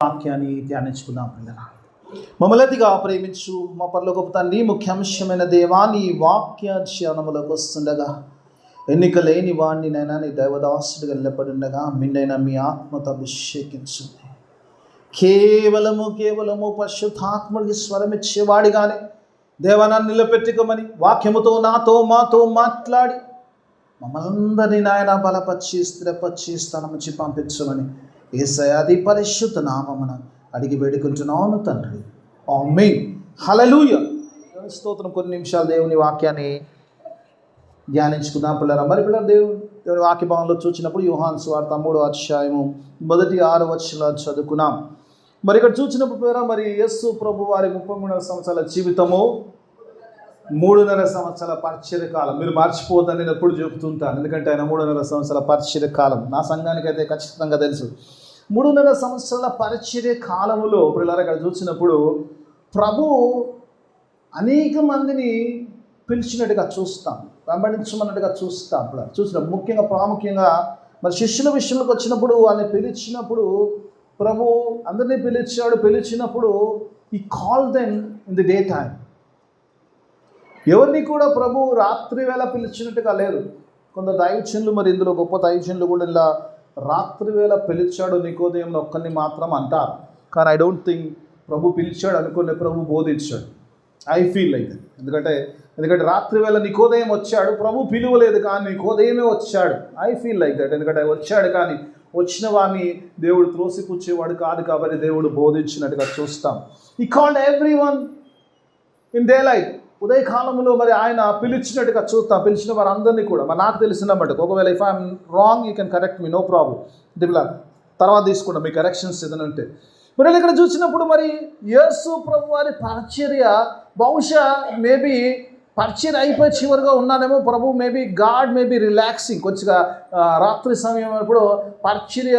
వాక్యాన్ని ధ్యానించుకుందాం పిల్లరా. మమ్మల్నిగా ప్రేమించు మా పరలోకపు తండ్రి, ముఖ్యాంశమైన దేవా, నీ వాక్య ధ్యానములకు వస్తుండగా ఎన్నిక లేని వాడిని నైనా నీ దైవదాసుడిగా నిలబడుండగా మిన్నైనా మీ ఆత్మతో అభిషేకించండి. కేవలము పరిశుద్ధాత్మడికి స్వరం ఇచ్చేవాడిగానే దేవాన్ని నిలబెట్టుకోమని వాక్యముతో నాతో మాతో మాట్లాడి మమ్మల్ందరినీ నాయన బలపరిచి స్థిరపరిచి స్థలం నుంచి పంపించమని యేసయ్య అతి పరిశుద్ధ నామమున అడిగి వేడుకుంటున్నాను తండ్రి. ఆమేన్. హల్లెలూయా. స్తోత్రం. కొన్ని నిమిషాలు దేవుని వాక్యాన్ని ధ్యానించుకుందాం పిల్లరా. మరి పిల్లలు దేవుని వాక్య భాగంలో చూసినప్పుడు యోహాను సువార్త 3వ అధ్యాయము 1-6 వచనాలు చదువుకున్నాం. మరి ఇక్కడ చూసినప్పుడు పిల్లరా, మరి యేసు ప్రభు వారి 33 సంవత్సరాల జీవితము, 3.5 సంవత్సరాల పరిచర్య కాలం. మీరు మర్చిపోవద్దని నేను ఎప్పుడు చెబుతుంటాను, ఎందుకంటే ఆయన 3.5 సంవత్సరాల పరిచర్య కాలం నా సంఘానికి అయితే ఖచ్చితంగా తెలుసు. 3.5 సంవత్సరాల పరిచర్య కాలములో పిల్లలు ఇక్కడ చూసినప్పుడు ప్రభు అనేక మందిని పిలిచినట్టుగా చూస్తాం, వెంబడించమన్నట్టుగా చూస్తాం. చూసినాం ముఖ్యంగా ప్రాముఖ్యంగా మరి శిష్యుల విషయంలోకి వచ్చినప్పుడు వాళ్ళని పిలిచినప్పుడు ప్రభు అందరినీ పిలిచినప్పుడు ఈ call them in the day time. ఎవరిని కూడా ప్రభు రాత్రి వేళ పిలిచినట్టుగా లేదు. కొంత దైవజనులు, మరి ఇందులో గొప్ప దైవజనులు కూడా ఇలా రాత్రి వేళ పిలిచాడు నికోదేమును ఒక్కరిని మాత్రం అంటారు. కానీ ఐ డోంట్ థింక్ ప్రభు పిలిచాడు అనుకునే ప్రభు బోధించాడు. I feel like that. ఎందుకంటే రాత్రి వేళ నికోదేయం వచ్చాడు, ప్రభు పిలువలేదు, కానీ నికోదేయమే వచ్చాడు. I feel like that. ఎందుకంటే వచ్చాడు కానీ వచ్చిన వాడిని దేవుడు త్రోసిపుచ్చేవాడు కాదు, కాబట్టి దేవుడు బోధించినట్టుగా చూస్తాం. ఈ called everyone in day life. ఉదయకాలంలో మరి ఆయన పిలిచినట్టుగా చూస్తాం. పిలిచిన వారందరినీ కూడా మరి నాకు తెలిసిన మటుకు, ఒకవేళ if I'm wrong you can correct me, no problem. ఇలా తర్వాత తీసుకుంటాం మీ కరెక్షన్స్ ఏదైనా ఉంటే. మరి ఇక్కడ చూసినప్పుడు మరి యేసు ప్రభు వారి పరిచర్య బహుశా మేబీ పరిచర్య అయిపోయి చివరిగా ఉన్నానేమో. ప్రభు మేబీ గాడ్ మేబీ రిలాక్సింగ్ కొద్దిగా రాత్రి సమయం అప్పుడు పరిచర్య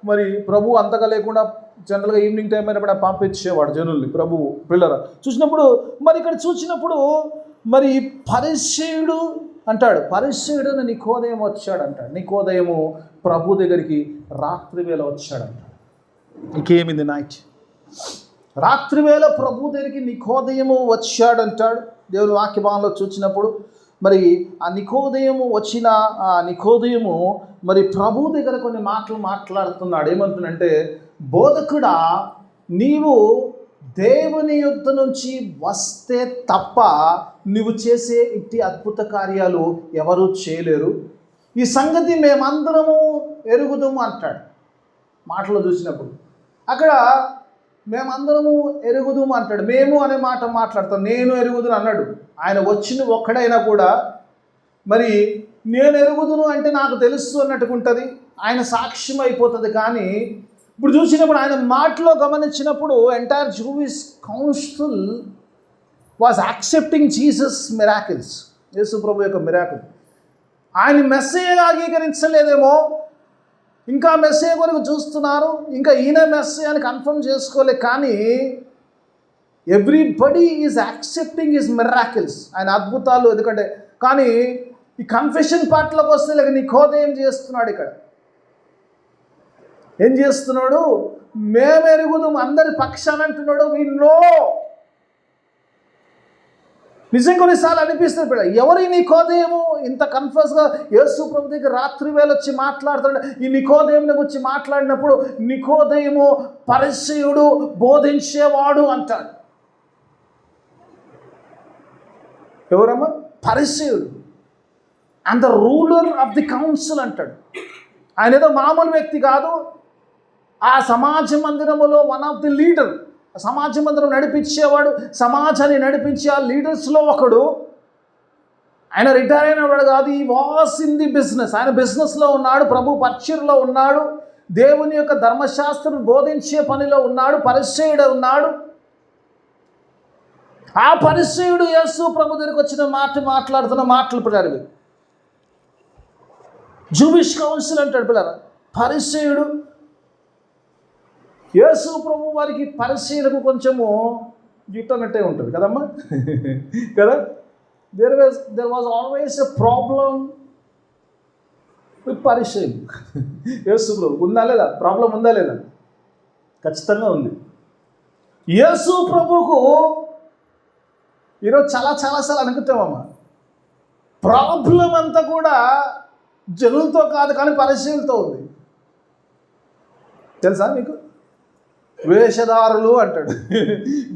మరి ప్రభు అంతగా లేకుండా జనరల్గా ఈవినింగ్ టైం అయినప్పుడు పంపించేవాడు జనుల్ని ప్రభు పిల్లర చూసినప్పుడు. మరి ఇక్కడ చూసినప్పుడు మరి పరిసయ్యుడు అంటాడు, పరిసయ్యుడు నికోదేయం వచ్చాడంటాడు. నికోదేయము ప్రభు దగ్గరికి రాత్రి వేళ వచ్చాడంటాడు. ఇంకేమింది నైట్ రాత్రి వేళ ప్రభు దగ్గరికి నికోదేయము వచ్చాడంటాడు. దేవుని వాక్య భాగంలో చూసినప్పుడు మరి ఆ నికోదేయము వచ్చిన ఆ నికోదేయము మరి ప్రభు దగ్గర కొన్ని మాటలు మాట్లాడుతున్నాడు. ఏమంటున్నంటే, బోధకుడా, నీవు దేవుని యొద్ద నుంచి వస్తే తప్ప నువ్వు చేసే ఇట్టి అద్భుత కార్యాలు ఎవరూ చేయలేరు. ఈ సంగతి మేమందరము ఎరుగుదాము అంటాడు. మాటలు చూసినప్పుడు అక్కడ మేమందరము ఎరుగుదుము అంటాడు. మేము అనే మాట మాట్లాడతాం. నేను ఎరుగుదును అన్నాడు. ఆయన వచ్చిన ఒక్కడైనా కూడా మరి నేను ఎరుగుదును అంటే నాకు తెలుసు అన్నట్టుకుంటుంది, ఆయన సాక్ష్యం అయిపోతుంది. కానీ ఇప్పుడు చూసినప్పుడు ఆయన మాటలో గమనించినప్పుడు entire Jewish council was accepting Jesus miracles. యేసు ప్రభు యొక్క మిరాకిల్. ఆయన మెస్సేయగా అంగీకరించలేదేమో, ఇంకా మెస్సేయ కొరకు చూస్తున్నారు, ఇంకా ఈయన మెస్సేయ అని కన్ఫర్మ్ చేసుకోలే. కానీ everybody is accepting his miracles, ఆయన అద్భుతాలు. ఎందుకంటే కానీ ఈ కన్ఫెషన్ పార్ట్లోకి వస్తే లేక నికోదేయం చేస్తున్నాడు. ఇక్కడ ఏం చేస్తున్నాడు? మేము ఎరుగుదాం అందరి పక్షాన అంటున్నాడు. వీళ్ళో నిజం కొన్నిసార్లు అనిపిస్తుంది పిల్ల, ఎవరి నికోదేయము ఇంత కన్ఫ్యూజ్గా యేసు ప్రభు దగ్గర రాత్రి వేళ వచ్చి మాట్లాడుతాడు. ఈ నికోదేయుని వచ్చి మాట్లాడినప్పుడు నికోదేయము పరిసయ్యుడు, బోధించేవాడు అంటాడు. ఎవరమ్మా? పరిసయ్యుడు and the ruler of the council అంటాడు. ఆయన ఏదో మామూలు వ్యక్తి కాదు, ఆ సమాజ మందిరములో వన్ ఆఫ్ ది లీడర్. సమాజ మందిరం నడిపించేవాడు, సమాజాన్ని నడిపించే ఆ లీడర్స్లో ఒకడు. ఆయన రిటైర్ అయినవాడు కాదు, ఈ వాస్ ఇన్ ది బిజినెస్. ఆయన బిజినెస్లో ఉన్నాడు, ప్రభు పరిచర్యలో ఉన్నాడు, దేవుని యొక్క ధర్మశాస్త్రం బోధించే పనిలో ఉన్నాడు, పరిసయ్యుడు ఉన్నాడు. ఆ పరిసయ్యుడు యేసు ప్రభు దగ్గరికి వచ్చిన మాట్లాడుతున్న మాటలు పిల్లలు జూయిష్ కౌన్సిల్ అంటాడు. పిల్లలు పరిసయ్యుడు యేసు ప్రభు వారికి పరిసయ్యులకు కొంచెము గిట్టనట్టే ఉంటుంది కదమ్మా కదా. There was always a problem with పరిసయ్యులు. యేసు ప్రభు ఉందా లేదా? ప్రాబ్లం ఉందా లేదా? ఖచ్చితంగా ఉంది. యేసు ప్రభువుకు ఈరోజు చాలాసార్లు అనుకుంటామమ్మా, ప్రాబ్లం అంతా కూడా జనులతో కాదు కానీ పరిచయాలతో ఉంది. తెలుసా మీకు? వేషధారులు అంటాడు,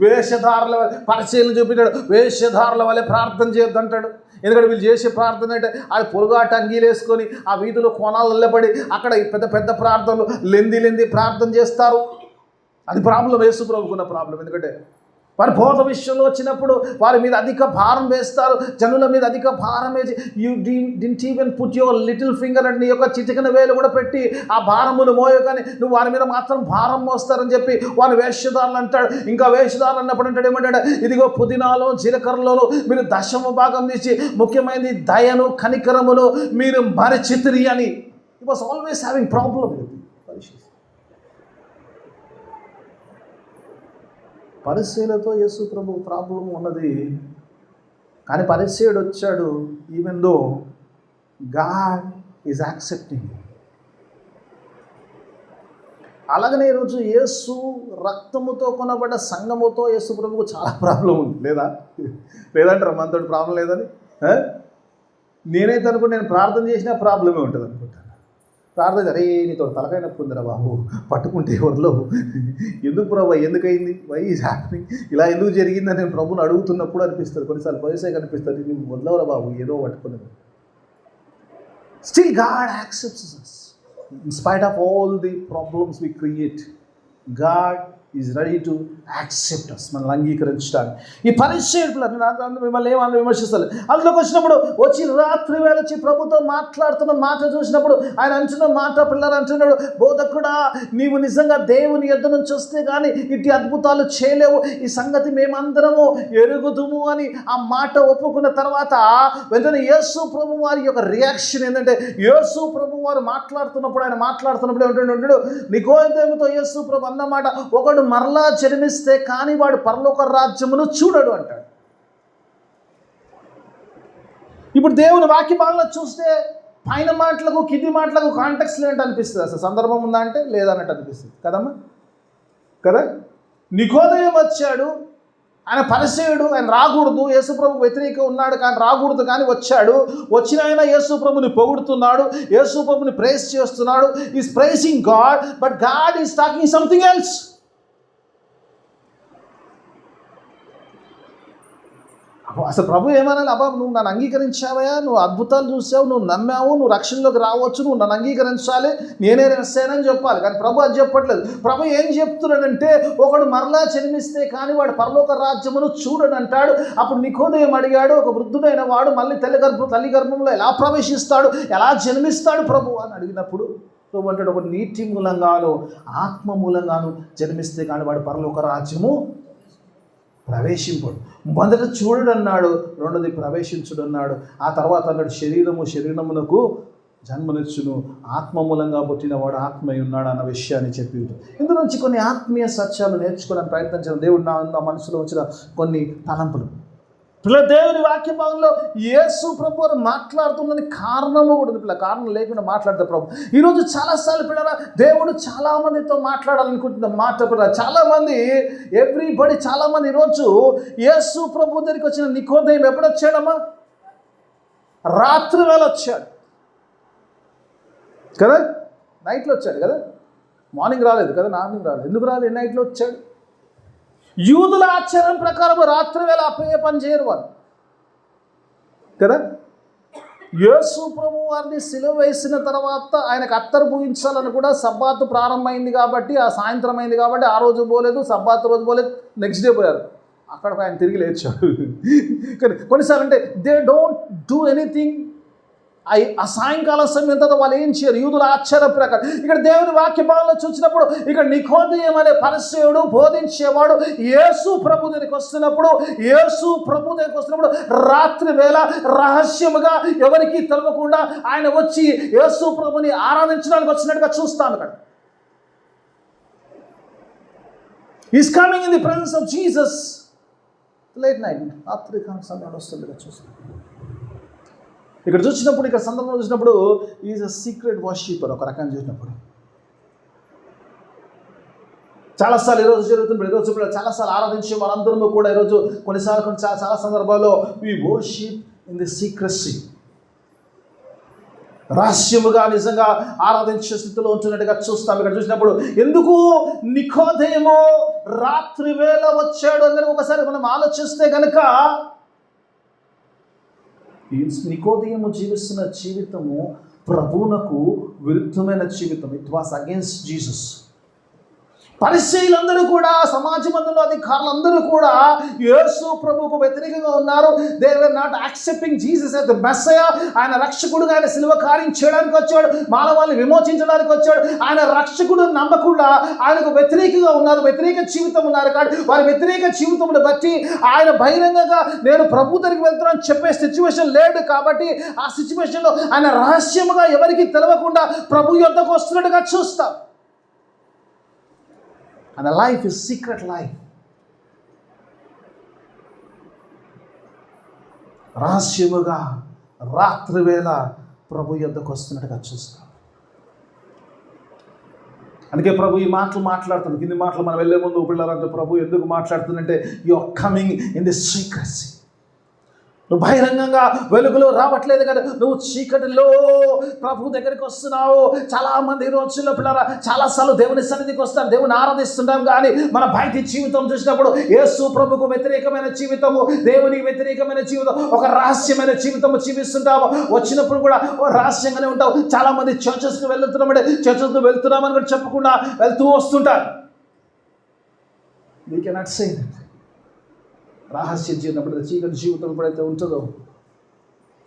వేషధారుల వల్ల పరిచయాలు చూపించాడు, వేషధారుల వల్లే ప్రార్థన చేయొద్దు అంటాడు. ఎందుకంటే వీళ్ళు చేసే ప్రార్థన అంటే అది పొరుగాట అంగీలు వేసుకొని ఆ వీధిలో కోణాలు నిలబడి అక్కడ పెద్ద పెద్ద ప్రార్థనలు లెంది ప్రార్థన చేస్తారు. అది ప్రాబ్లం, యేసు ప్రభుకున్న ప్రాబ్లం. ఎందుకంటే వారి బోధ విషయంలో వచ్చినప్పుడు వారి మీద అధిక భారం వేస్తారు, జనుల మీద అధిక భారం వేసి you didn't even put your little finger అంటే నీ యొక్క చిటికన వేలు కూడా పెట్టి ఆ భారమును మోయో, కానీ నువ్వు వారి మీద మాత్రం భారం మోస్తారని చెప్పి వారి వేషధారులు అంటాడు. ఇంకా వేషధారులు అన్నప్పుడు అంటాడు ఏమంటాడు, ఇదిగో పుదీనాలో జీలకర్రలోను మీరు దశమ భాగం తీసి ముఖ్యమైనది దయను కనికరమును మీరు మరచితిరి అని. It was always having problem with పరిచయులతో యేసు ప్రభు ప్రాబ్లం ఉన్నది. కానీ పరిచయుడు వచ్చాడు, even though God is accepting. అలాగనే ఈరోజు యేసు రక్తముతో కొనబడ్డ సంఘముతో యేసు ప్రభుకు చాలా ప్రాబ్లం ఉంది. లేదంటారా మనతో ప్రాబ్లం లేదని? నేనైతే అనుకుంటే నేను ప్రార్థన చేసినా ప్రాబ్లమే ఉంటుంది అనుకుంటాను. ప్రార్థన అరే నీతో తలకాయ నొప్పి ఉందిరా బాబు, పట్టుకుంటే ఎవరిలో ఎందుకు ప్రభు ఎందుకయింది, వై ఈజ్ హ్యాపెనింగ్, ఇలా ఎందుకు జరిగిందని నేను ప్రభుని అడుగుతున్నప్పుడు అనిపిస్తుంది. కొన్నిసార్లు పైసే కనిపిస్తుంది, నువ్వు వదలవరా బాబు ఏదో పట్టుకునేది. Still God accepts us in spite of all the problems we create. God is ready to accept us, మనల్ని అంగీకరించడానికి. ఈ పరిచయులు మిమ్మల్ని ఏమన్నా విమర్శిస్తారు. అందులోకి వచ్చినప్పుడు వచ్చి రాత్రి వేళ వచ్చి ప్రభుతో మాట్లాడుతున్న మాట చూసినప్పుడు ఆయన అంటున్న మాట, పిల్లలు అంటున్నాడు, బోధకుడా నీవు నిజంగా దేవుని యొద్ద నుంచి వస్తే కానీ ఇట్టి అద్భుతాలు చేయలేవు, ఈ సంగతి మేమందరము ఎరుగుదుము అని ఆ మాట ఒప్పుకున్న తర్వాత వెంటనే యేసు ప్రభు వారి యొక్క రియాక్షన్ ఏంటంటే, యేసు ప్రభు వారు మాట్లాడుతున్నప్పుడు ఏమంటున్నాడు, నికోదేముతో యేసు ప్రభు అన్నమాట, ఒకడు మరలా జన్మిస్తే కానీ వాడు పరలోక రాజ్యమును చూడడు అంటాడు. ఇప్పుడు దేవుని వాక్య భాగంలో చూస్తే పైన మాటలకు కింది మాటలకు కాంటెక్స్ట్ లేనట్టు అనిపిస్తుంది. అసలు సందర్భం ఉందా అంటే లేదన్నట్టు అనిపిస్తుంది కదమ్మా, కదా? నికోదేము వచ్చాడు, ఆయన పరిచయుడు, ఆయన రాకూడదు, యేసుప్రభు వ్యతిరేక ఉన్నాడు కానీ రాకూడదు, కానీ వచ్చాడు. వచ్చిన ఆయన యేసుప్రభుని పొగుడుతున్నాడు, యేసుప్రభుని ప్రైజ్ చేస్తున్నాడు. Is pricing God, but God is talking something else. అసలు ప్రభు ఏమనాలి, అబ్బా నువ్వు నన్ను అంగీకరించావయా, నువ్వు అద్భుతాలు చూసావు, నువ్వు నమ్మావు, నువ్వు రక్షణలోకి రావచ్చు, నువ్వు నన్ను అంగీకరించాలి, నేనే రెస్సానని చెప్పాలి. కానీ ప్రభు అది చెప్పట్లేదు. ప్రభు ఏం చెప్తున్నాడంటే, ఒకడు మరలా జన్మిస్తే కానీ వాడు పరలోక రాజ్యమును చూడని అంటాడు. అప్పుడు నికోదేము అడిగాడు, ఒక వృద్ధుడైన వాడు మళ్ళీ తల్లి గర్భంలో ఎలా ప్రవేశిస్తాడు, ఎలా జన్మిస్తాడు ప్రభు అని అడిగినప్పుడు ప్రభు అంటాడు, ఒక నీటి మూలంగాను ఆత్మ మూలంగాను జన్మిస్తే కానీ వాడు పరలోక రాజ్యము ప్రవేశింపడు. మొదట చూడు అన్నాడు, రెండోది ప్రవేశించుడు అన్నాడు. ఆ తర్వాత అన్నాడు, శరీరమునకు జన్మనిచ్చును, ఆత్మ మూలంగా పుట్టినవాడు ఆత్మయ్య ఉన్నాడు అన్న విషయాన్ని చెప్పి ఇందు నుంచి కొన్ని ఆత్మీయ సత్యాలు నేర్చుకోవడానికి ప్రయత్నించిన దేవుడు నా మనసులో వచ్చిన కొన్ని తలంపులు. పిల్ల దేవుని వాక్య భాగంలో యేసు ప్రభు వారు మాట్లాడుతున్నది కారణము కూడా ఉంది. పిల్ల కారణం లేకుండా మాట్లాడతారు ప్రభు. ఈరోజు చాలాసార్లు పిల్లల దేవుడు చాలామందితో మాట్లాడాలనుకుంటున్న మాట పిల్ల చాలామంది చాలామంది ఈరోజు యేసు ప్రభు దగ్గరికి వచ్చిన నికోదేము ఎప్పుడు వచ్చాడమ్మా? రాత్రి వేళ వచ్చాడు కదా, నైట్లో వచ్చాడు కదా, మార్నింగ్ రాలేదు కదా, మార్నింగ్ రాలేదు. ఎందుకు రాలేదు? నైట్లో వచ్చాడు. యూదుల ఆచారం ప్రకారం రాత్రి వేళ అప్పయ్య పని చేయరు వాళ్ళు కదా. యేసు ప్రభు వారిని సిలువ వేసిన తర్వాత ఆయనకు అత్తరు పూజించాలని కూడా సబ్బాతు ప్రారంభమైంది కాబట్టి, ఆ సాయంత్రం అయింది కాబట్టి ఆ రోజు పోలేదు, సబ్బాతు రోజు పోలేదు, నెక్స్ట్ డే పోయారు. అక్కడ ఆయన తిరిగి లేచాడు. కానీ కొన్నిసార్లు అంటే దే డోంట్ డూ ఎనీథింగ్. ఆ సాయంకాలం సమయం తర్వాత వాళ్ళు ఏం చేయరు, యూదుల ఆచార ప్రకారం. ఇక్కడ దేవుని వాక్య భాగంలో చూసినప్పుడు ఇక్కడ నికోదేము అనే పరిసయ్యుడు బోధించేవాడు యేసు ప్రభు దగ్గరికి వస్తున్నప్పుడు రాత్రి వేళ రహస్యముగా ఎవరికి తెలవకుండా ఆయన వచ్చి యేసు ప్రభుని ఆరాధించడానికి వచ్చినట్టుగా చూస్తాను. అక్కడ is coming in the presence of Jesus late night, రాత్రి సమయంలో వస్తుండగా చూస్తాను. ఇక్కడ చూసినప్పుడు, ఇక్కడ సందర్భంలో చూసినప్పుడు ఈజ్ అ సీక్రెట్ వర్షిపర్. ఒక రకంగా చూసినప్పుడు చాలాసార్లు ఈరోజు జరుగుతుంది, ఈరోజు కూడా చాలాసార్లు ఆరాధించే వాళ్ళందరూ కూడా ఈరోజు కొన్నిసార్లు చాలా సందర్భాల్లో we worship in the secrecy, రహస్యముగా నిజంగా ఆరాధించే స్థితిలో ఉంటున్నట్టుగా చూస్తాం. ఇక్కడ చూసినప్పుడు ఎందుకు నికోదేము రాత్రి వేళ వచ్చాడు అని ఒకసారి మనం ఆలోచిస్తే కనుక, నికోదేము జీవిస్తున్న జీవితము ప్రభువునకు విరుద్ధమైన జీవితం. It was against Jesus. పరిసయ్యులందరూ కూడా, సమాజ మందులో అధికారులందరూ కూడా యేసు ప్రభువుకు వ్యతిరేకంగా ఉన్నారు. They were not accepting Jesus as the Messiah. ఆయన రక్షకుడుగా, ఆయన శిలువ కార్యం చేయడానికి వచ్చాడు, మానవాళ్ళని విమోచించడానికి వచ్చాడు. ఆయన రక్షకుడు నమ్మకుండా ఆయనకు వ్యతిరేకంగా ఉన్నారు, వ్యతిరేక జీవితం ఉన్నారు. కానీ వారి వ్యతిరేక జీవితమును బట్టి ఆయన బహిరంగంగా నేను ప్రభు దగ్గరికి వెళ్తున్నాను చెప్పే సిచ్యువేషన్ లేడు. కాబట్టి ఆ సిచ్యువేషన్లో ఆయన రహస్యముగా ఎవరికి తెలవకుండా ప్రభు యొద్దకు వస్తున్నట్టుగా చూస్తాం. And a life is secret life. రహస్యముగా రాత్రి వేళ ప్రభు యొద్దకు వస్తున్నట్టుగా చూస్తాం. అందుకే ప్రభు ఈ మాటలు మాట్లాడుతున్నాడు. కింది మాటలు మనం వెళ్ళే ముందు పిల్లలంటే ప్రభు ఎందుకు మాట్లాడుతుందంటే, you are coming in the secrecy. నువ్వు బహిరంగంగా వెలుగులో రావట్లేదు కదా, నువ్వు చీకటిలో ప్రభు దగ్గరికి వస్తున్నావు. చాలామంది ఈ రోజుల్లో పిల్లరా చాలాసార్లు దేవుని సన్నిధికి వస్తారు, దేవుని ఆరాధిస్తుంటాం. కానీ మన బయట జీవితం చూసినప్పుడు యేసు ప్రభుకు వ్యతిరేకమైన జీవితము, దేవునికి వ్యతిరేకమైన జీవితం, ఒక రహస్యమైన జీవితము జీవిస్తుంటాము. వచ్చినప్పుడు కూడా రహస్యంగానే ఉంటావు. చాలామంది చర్చెస్కి వెళ్తున్నామంటే చర్చెస్కి వెళ్తున్నామని కూడా చెప్పకుండా వెళ్తూ వస్తుంటారు. We cannot say that. రహస్య జీవితం ఎప్పుడైతే, చీకటి జీవితం ఎప్పుడైతే ఉంటుందో,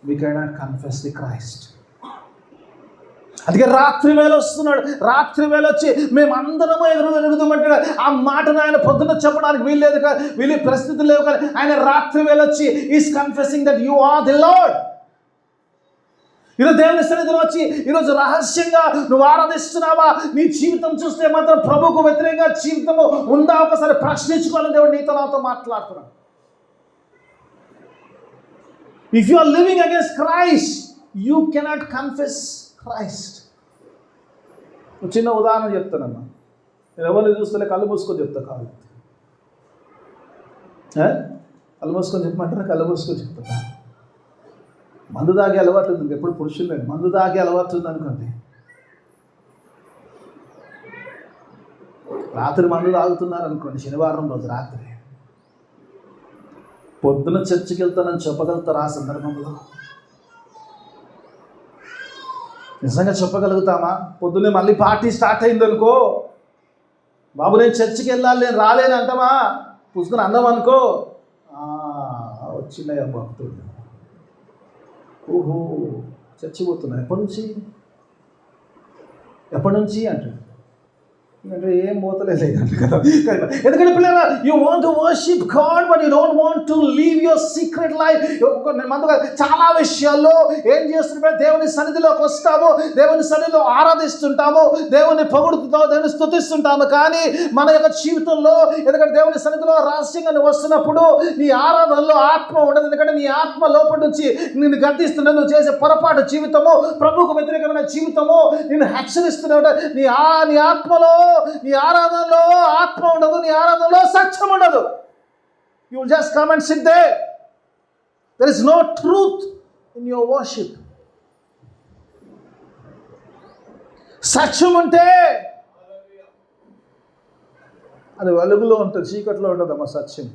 we cannot confess the Christ. అందుకే రాత్రి వేళ వస్తున్నాడు. రాత్రి వేళ వచ్చి మేమందరము ఎగురుదామంటే ఆ మాటను ఆయన పొద్దున చెప్పడానికి వీల్లేదు, వీళ్ళ పరిస్థితులు లేవు. కానీ ఆయన రాత్రి వేళ వచ్చి is confessing that you are the Lord. ఈరోజు దేవుని సన్నిధిలో వచ్చి ఈరోజు రహస్యంగా నువ్వు ఆరాధిస్తున్నావా? నీ జీవితం చూస్తే మాత్రం ప్రభుకు వ్యతిరేకంగా జీవితము ఉందా? ఒకసారి ప్రశ్నించుకోవాలని దేవుడు నీతో నాతో మాట్లాడుతున్నాడు. If you are living against Christ, you cannot confess Christ. చిన్న ఉదాహరణ చెప్తానమ్మా. నేను ఎవరిని చూస్తే కళ్ళు మూసుకొని చెప్తా. కాదు, కళ్ళు మూసుకొని చెప్పమంటారా? కళ్ళు మూసుకొని చెప్తా. మందు తాగే అలవాటు ఉంది, ఎప్పుడు పురుషులు మందు తాగే అలవాటు ఉంది అనుకోండి, రాత్రి మందు తాగుతున్నారు అనుకోండి, శనివారం రోజు రాత్రి, పొద్దున చర్చికి వెళ్తానని చెప్పగలుగుతారు? ఆ సందర్భంలో నిజంగా చెప్పగలుగుతామా? పొద్దున్నే మళ్ళీ పార్టీ స్టార్ట్ అయింది అనుకో, బాబు నేను చర్చికి వెళ్ళాలి, నేను రాలేను అంటామా? పుస్తకం అన్నాం అనుకో, వచ్చినాయి భక్తుడు, ఓహో చర్చి పోతున్నా, ఎప్పటి నుంచి అంటాడు. అంటే ఏం పోతలేదు కదా. ఎందుకంటే పిల్లరా, you want to worship God but you don't want to leave your secret life. చాలా విషయాల్లో ఏం చేస్తుంటే దేవుని సన్నిధిలోకి వస్తాము, దేవుని సన్నిధిలో ఆరాధిస్తుంటాము, దేవుని పొగుడుతాము, దేవుని స్తుతిస్తుంటాము. కానీ మన యొక్క జీవితంలో, ఎందుకంటే దేవుని సన్నిధిలో రహస్యంగా నువ్వు వస్తున్నప్పుడు నీ ఆరాధనలో ఆత్మ ఉండదు. ఎందుకంటే నీ ఆత్మ లోపలి నుంచి నిన్ను గర్దిస్తున్నా, నువ్వు చేసే పొరపాటు జీవితము, ప్రభువుకు వ్యతిరేకమైన జీవితము నిన్ను హెచ్చరిస్తున్నావు. నీ ఆత్మలో, నీ ఆరాధనలో ఆత్మ ఉండదు, నీ ఆరాధనలో సత్యం ఉండదు. You will just come and sit there. There is no truth in your worship. సత్యం ఉంటే అది వెలుగులో ఉంటుంది, చీకట్లో ఉండదమ్మా సత్యం.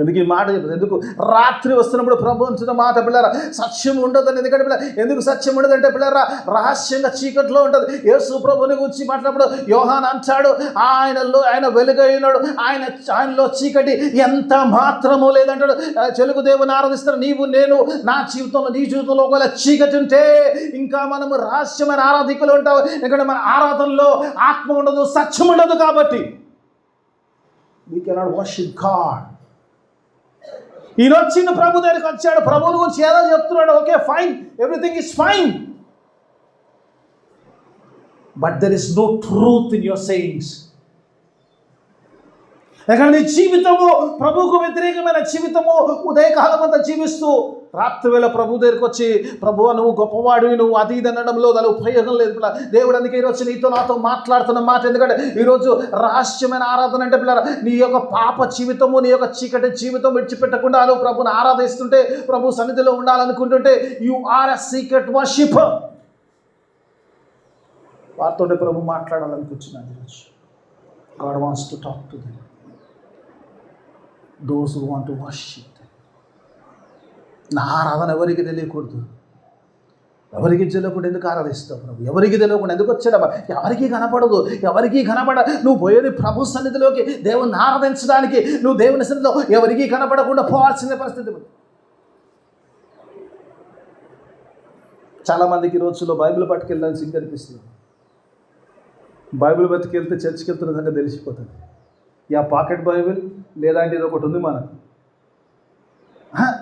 ఎందుకు ఈ మాట చెప్పదు? ఎందుకు రాత్రి వస్తున్నప్పుడు ప్రభు ఉంచిన మాట పిల్లరా, సత్యం ఉండదని. ఎందుకంటే పిల్లరా, ఎందుకు సత్యం ఉండదంటే పిల్లరా, రహస్యంగా చీకట్లో ఉంటుంది. యేసు ప్రభుని గురించి మాట్లాడినప్పుడు యోహాను అంటాడు, ఆయన వెలుగైనాడు, ఆయనలో చీకటి ఎంత మాత్రము లేదంటాడు. తెలుగు దేవుని ఆరాధిస్తారు నీవు నేను. నా జీవితంలో, నీ జీవితంలో ఒకవేళ చీకటి ఉంటే ఇంకా మనము రహస్యమైన ఆరాధికులు ఉంటావు. ఎందుకంటే మన ఆరాధనలో ఆత్మ ఉండదు, సత్యం ఉండదు. కాబట్టి we cannot worship God. ఈరోజు చిన్న ప్రభు దగ్గరికి వచ్చాడు, ప్రభువుని గురించి ఏదో చెప్తున్నాడు, okay fine, everything is fine, but there is no truth in your sayings. ఎందుకంటే నీ జీవితము ప్రభువుకు వ్యతిరేకమైన జీవితము ఉదయకాలం అంతా జీవిస్తూ రాత్రివేళ ప్రభు దగ్గరికి వచ్చి, ప్రభువా నువ్వు గొప్పవాడివి, నువ్వు అది ఇది అనడంలో దాని ఉపయోగం లేదు పిల్ల. దేవుడు అందుకే ఈరోజు నీతో నాతో మాట్లాడుతున్న మాట. ఎందుకంటే ఈరోజు రహస్యమైన ఆరాధన అంటే పిల్లరా, నీ యొక్క పాప జీవితము, నీ యొక్క చీకటి జీవితం విడిచిపెట్టకుండా నువ్వు ప్రభుని ఆరాధిస్తుంటే, ప్రభు సన్నిధిలో ఉండాలనుకుంటుంటే, you are a secret worshipper. వారితో ప్రభు మాట్లాడాలనుకుంటున్నాను ఈరోజు. God wants to talk to them, those who want to worship. నా ఆరాధన ఎవరికి తెలియకూడదు. ఎవరికి తెలియకుండా ఎందుకు ఆరాధిస్తావు ప్రభు? ఎవరికి తెలియకుండా ఎందుకు వచ్చాడమ్మా? ఎవరికి కనపడదు, ఎవరికి కనపడ. నువ్వు పోయేది ప్రభు సన్నిధిలోకి, దేవుని ఆరాధించడానికి. నువ్వు దేవుని సన్నిధిలో ఎవరికి కనపడకుండా పోవాల్సిన పరిస్థితి. చాలామందికి రోజుల్లో బైబిల్ పట్టుకెళ్ళడానికి సింక్ అనిపిస్తుంది. బైబిల్ పట్టుకెళ్తే చర్చికి వెళ్తున్న సంగతి తెలిసిపోతుంది. యా పాకెట్ బైబిల్ లేదంటే ఇది ఒకటి ఉంది మనకు.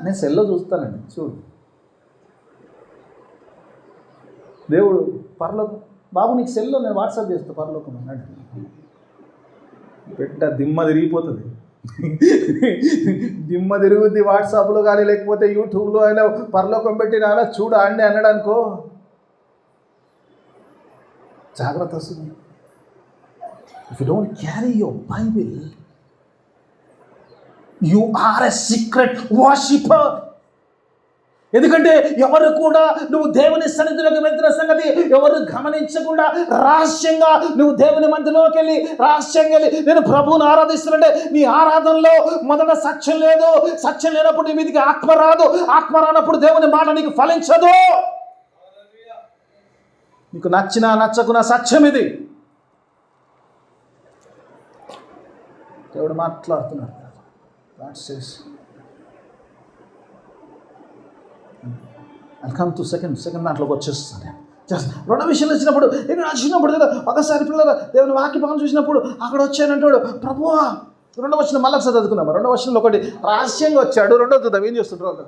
నేను సెల్లో చూస్తానండి. చూడు, దేవుడు పరలోకం, బాబు నీకు సెల్లో నేను వాట్సాప్ చేస్తా పరలోకం అన్నాడు. పెట్ట దిమ్మ తిరిగిపోతుంది. దిమ్మ తిరుగుద్ది వాట్సాప్లో కానీ, లేకపోతే యూట్యూబ్లో అయినా పరలోకం పెట్టి నాన్న చూడు అండి అన్నాడు అనుకో, జాగ్రత్త వస్తుంది. If you don't carry your Bible, you are a secret worshipper. ఎందుకంటే ఎవరు కూడా నువ్వు దేవుని సన్నిధిలోకి వెళ్తున్న సంగతి ఎవరు గమనించకుండా రహస్యంగా నువ్వు దేవుని మందిలోకి వెళ్ళి రహస్యంగా వెళ్ళి నేను ప్రభువుని ఆరాధిస్తున్నంటే నీ ఆరాధనలో మొదట సత్యం లేదు. సత్యం లేనప్పుడు నీ మీదికి ఆత్మ రాదు. ఆత్మ రానప్పుడు దేవుని మాట నీకు ఫలించదు. నీకు నచ్చినా నచ్చకున్నా సత్యం ఇది. దేవుడు మాట్లాడుతున్నాడు. God says, I'll come to second దాంట్లోకి వచ్చేస్తాను. జస్ట్ రెండో విషయాలు వచ్చినప్పుడు, నేను వచ్చినప్పుడు కదా ఒకసారి పిల్లల దేవుని వాక్య భాగం చూసినప్పుడు అక్కడ వచ్చానంటాడు ప్రభువా. రెండో వచనం మళ్ళీ ఒకసారి చదువుకుందాం. రెండో వచనంలో ఒకటి రహస్యంగా వచ్చాడు. రెండో చూద్దాం ఏం చేస్తుంటారు.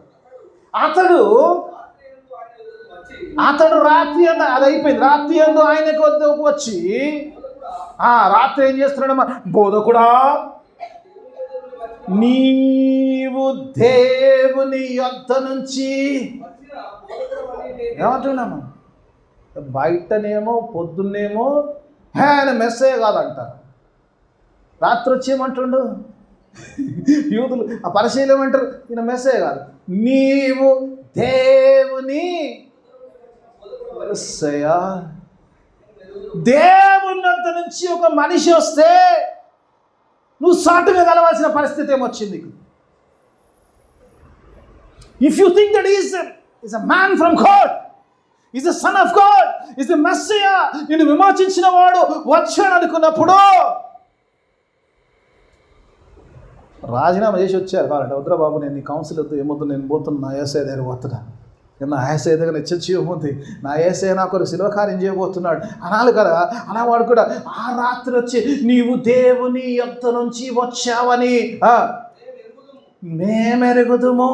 అతడు రాత్రి అందు, అది అయిపోయింది. రాత్రి అందు ఆయన వద్దకు వచ్చి, రాత్రి ఏం చేస్తున్నాడమ్మా? బోధకుడా, నీవు దేవుని యొద్ద నుంచి ఏమంటున్నామా? బయటనేమో పొద్దున్నేమో ఆయన మెస్సే కాదంటారు. రాత్రి వచ్చి ఏమంటుండు యూదులు, ఆ పరిశీలన ఏమంటారు? ఈయన మెస్సే కాదు, నీవు దేవుని మెస్సయా. దేవుని వద్ద నుంచి ఒక మనిషి వస్తే నువ్వు సాటుగా కలవాల్సిన పరిస్థితి ఏమొచ్చింది నీకు. If you think that is a man from God, is the son of God, is the Messiah, నిన్ను విమోచించిన వాడు వచ్చాడు అనుకున్నప్పుడు రాజీనామా చేసి వచ్చారు. కావాలంటే వద్దురా బాబు, నేను నీ కౌన్సిల్ వద్దు, ఏమొద్దు, నేను పోతున్నా నా ఏసఐ దగ్గర పోతున్నా, నా ఏసఐ దగ్గర హెచ్చరిఉంది, నా ఏసఐ నాకు ఒక శిలువ కార్యం చేయబోతున్నాడు అనాలి కదా. అలా వాడు కూడా ఆ రాత్రి వచ్చి నీవు దేవుని యొద్ద నుంచి వచ్చావని మేమెరుగుదుము.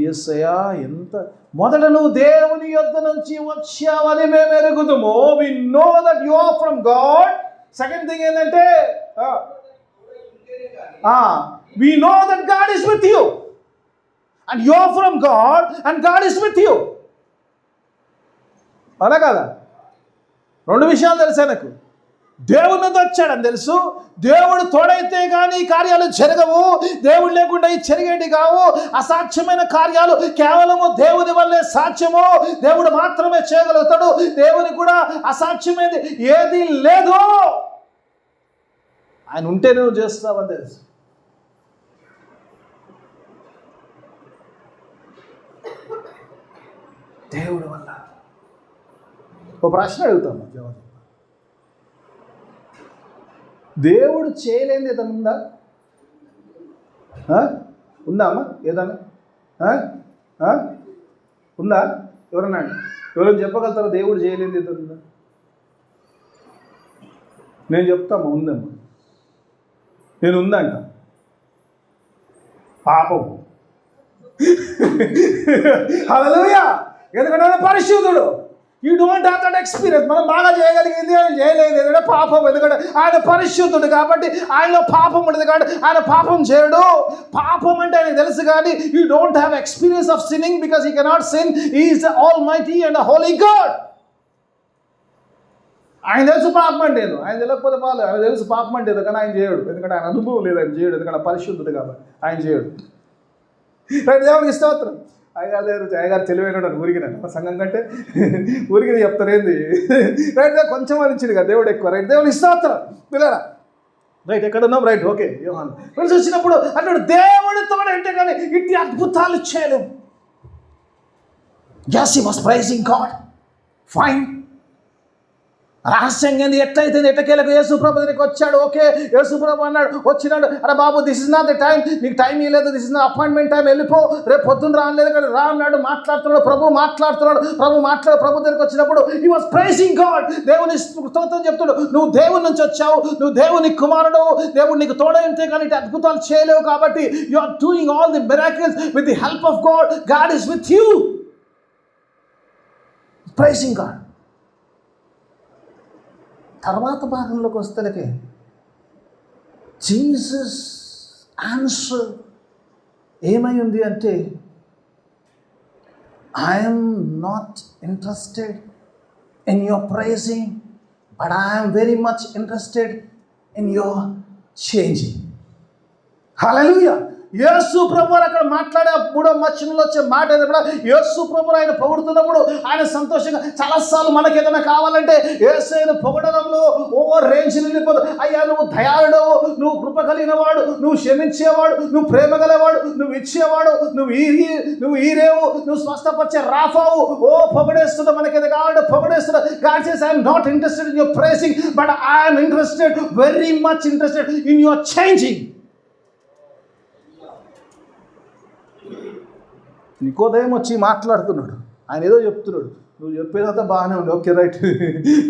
ఏసయ్యా ఎంత మొదట నువ్వు దేవుని యొద్ద నుంచి వచ్చావని మేమెరుగుదుము. We know that you are from God. Second thing ఏంటంటే we know that God is with you and you are from God and God is with you. అలా కదా? రెండు విషయాలు తెలుసా నాకు. దేవుని నుంచి వచ్చాడని తెలుసు, దేవుడు తోడైతే కానీ కార్యాలు జరగవు, దేవుడు లేకుండా ఈ జరిగేటి కావు. అసాధ్యమైన కార్యాలు కేవలము దేవుని వల్లే సాధ్యము, దేవుడు మాత్రమే చేయగలుగుతాడు. దేవుని కూడా అసాధ్యమైనది ఏది లేదు. ఆయన ఉంటే నువ్వు చేస్తావని తెలుసు. దేవుడి వల్ల. ఒక ప్రశ్న అడుగుతాము, జవాబు. దేవుడు చేయలేనిది ఏదన్నా ఉందా? ఉందా అమ్మా? ఏదన్నా ఉందా? ఎవరన్నా చెప్పగలుగుతారా దేవుడు చేయలేనిది ఏదన్నా ఉందా? నేను చెప్తామా, ఉందమ్మా. నేను ఉందంట. పాపం. హల్లెలూయా. ఎందుకంటే పరిశుద్ధుడు. You don't have that experience. మనం బాగా చేయగలిగింది ఆయన చేయలేదు, ఎందుకంటే పాపం, ఎందుకంటే ఆయన పరిశుద్ధుడు కాబట్టి ఆయనలో పాపం ఉండదు కాబట్టి ఆయన పాపం చేయడు. పాపం అంటే ఆయనకు తెలుసు కానీ you don't have experience of sinning because he cannot sin. He is the all mighty and Holi God. ఆయన తెలుసు పాపం అంటే ఏదో, ఆయన తెలియకపోతే పాలు, ఆయన తెలుసు పాపం అంటే ఏదో, కానీ ఆయన చేయడు, ఎందుకంటే ఆయన అనుభవం లేదు, ఆయన చేయడు, ఎందుకంటే పరిశుద్ధుడు కాబట్టి ఆయన చేయడు. రైట్, దేవునికి స్తోత్రం. అయ్యగారు తెలివైన ఊరికినండి సంఘం కంటే ఊరికి చెప్తారు ఏంది. రైట్, కొంచెం అనించింది కదా దేవుడు ఎక్కువ. రైట్, దేవునికి స్తోత్రం పిల్లరా. రైట్, ఎక్కడ ఉన్నాం? Right, okay. యోహాను ఫ్రెండ్స్ వచ్చినప్పుడు అన్నాడు దేవుడితో అంటే కానీ ఇట్టి అద్భుతాలు చేయలేము. yes, he was praising God. fine. రహస్యంగా ఎట్లయితే ఎట్టకేలకు యేసుప్రభు దగ్గరికి వచ్చాడు. ఓకే, యేసుప్రభు అన్నాడు, వచ్చినాడు, అరే బాబు this is not the time, నీకు టైం ఇవ్వలేదు, దిస్ ఇస్ నా అపాయింట్మెంట్ టైం, వెళ్ళిపో, రేపు పొద్దున్న రాలేదు కానీ రా అన్నాడు. మాట్లాడుతున్నాడు, ప్రభు మాట్లాడుతున్నాడు. ప్రభు దగ్గరికి వచ్చినప్పుడు హి వాస్ ప్రైజింగ్ గాడ్. దేవుని స్తోత్రం చెప్తాడు. నువ్వు దేవుని నుంచి వచ్చావు, నువ్వు దేవుని కుమారుడు, దేవుడు నీకు తోడైతే కానీ ఇటు అద్భుతాలు చేయలేవు కాబట్టి you are doing all the miracles with the help of God. God is with you. Praising God. తర్వాత భాగంలోకి వస్తేలకే జీసస్ ఆన్సర్ ఏమై ఉంది అంటే, I'm not interested in your praising but I'm very much interested in your changing. Hallelujah. యేసు ప్రభు అక్కడ మాట్లాడే 3వ వచనంలో వచ్చే మాట ఏదైనా యేసు ప్రభు ఆయన పొగుడుతున్నప్పుడు ఆయన సంతోషంగా, చాలాసార్లు మనకి ఏదైనా కావాలంటే యేసుని పొగడడంలో ఓవర్ రేంజ్ వెళ్ళిపోదు. అయ్యా నువ్వు దయాళుడవు, నువ్వు కృప కలిగిన వాడు, నువ్వు క్షమించేవాడు, నువ్వు ప్రేమ గలవాడు, నువ్వు ఇచ్చేవాడు, నువ్వు ఈరేవు, నువ్వు స్వస్థపరిచే రాఫావు. ఓ పొగడేస్తున్నా, మనకి ఏదో కావాలంటే పొగడేస్తున్నా. God says I'm not interested in your praising but I'm interested, very much interested in your changing. నికోదేము వచ్చి మాట్లాడుతున్నాడు, ఆయన ఏదో చెప్తున్నాడు, నువ్వు చెప్పేదంతా బాగానే ఉంది, ఓకే రైట్,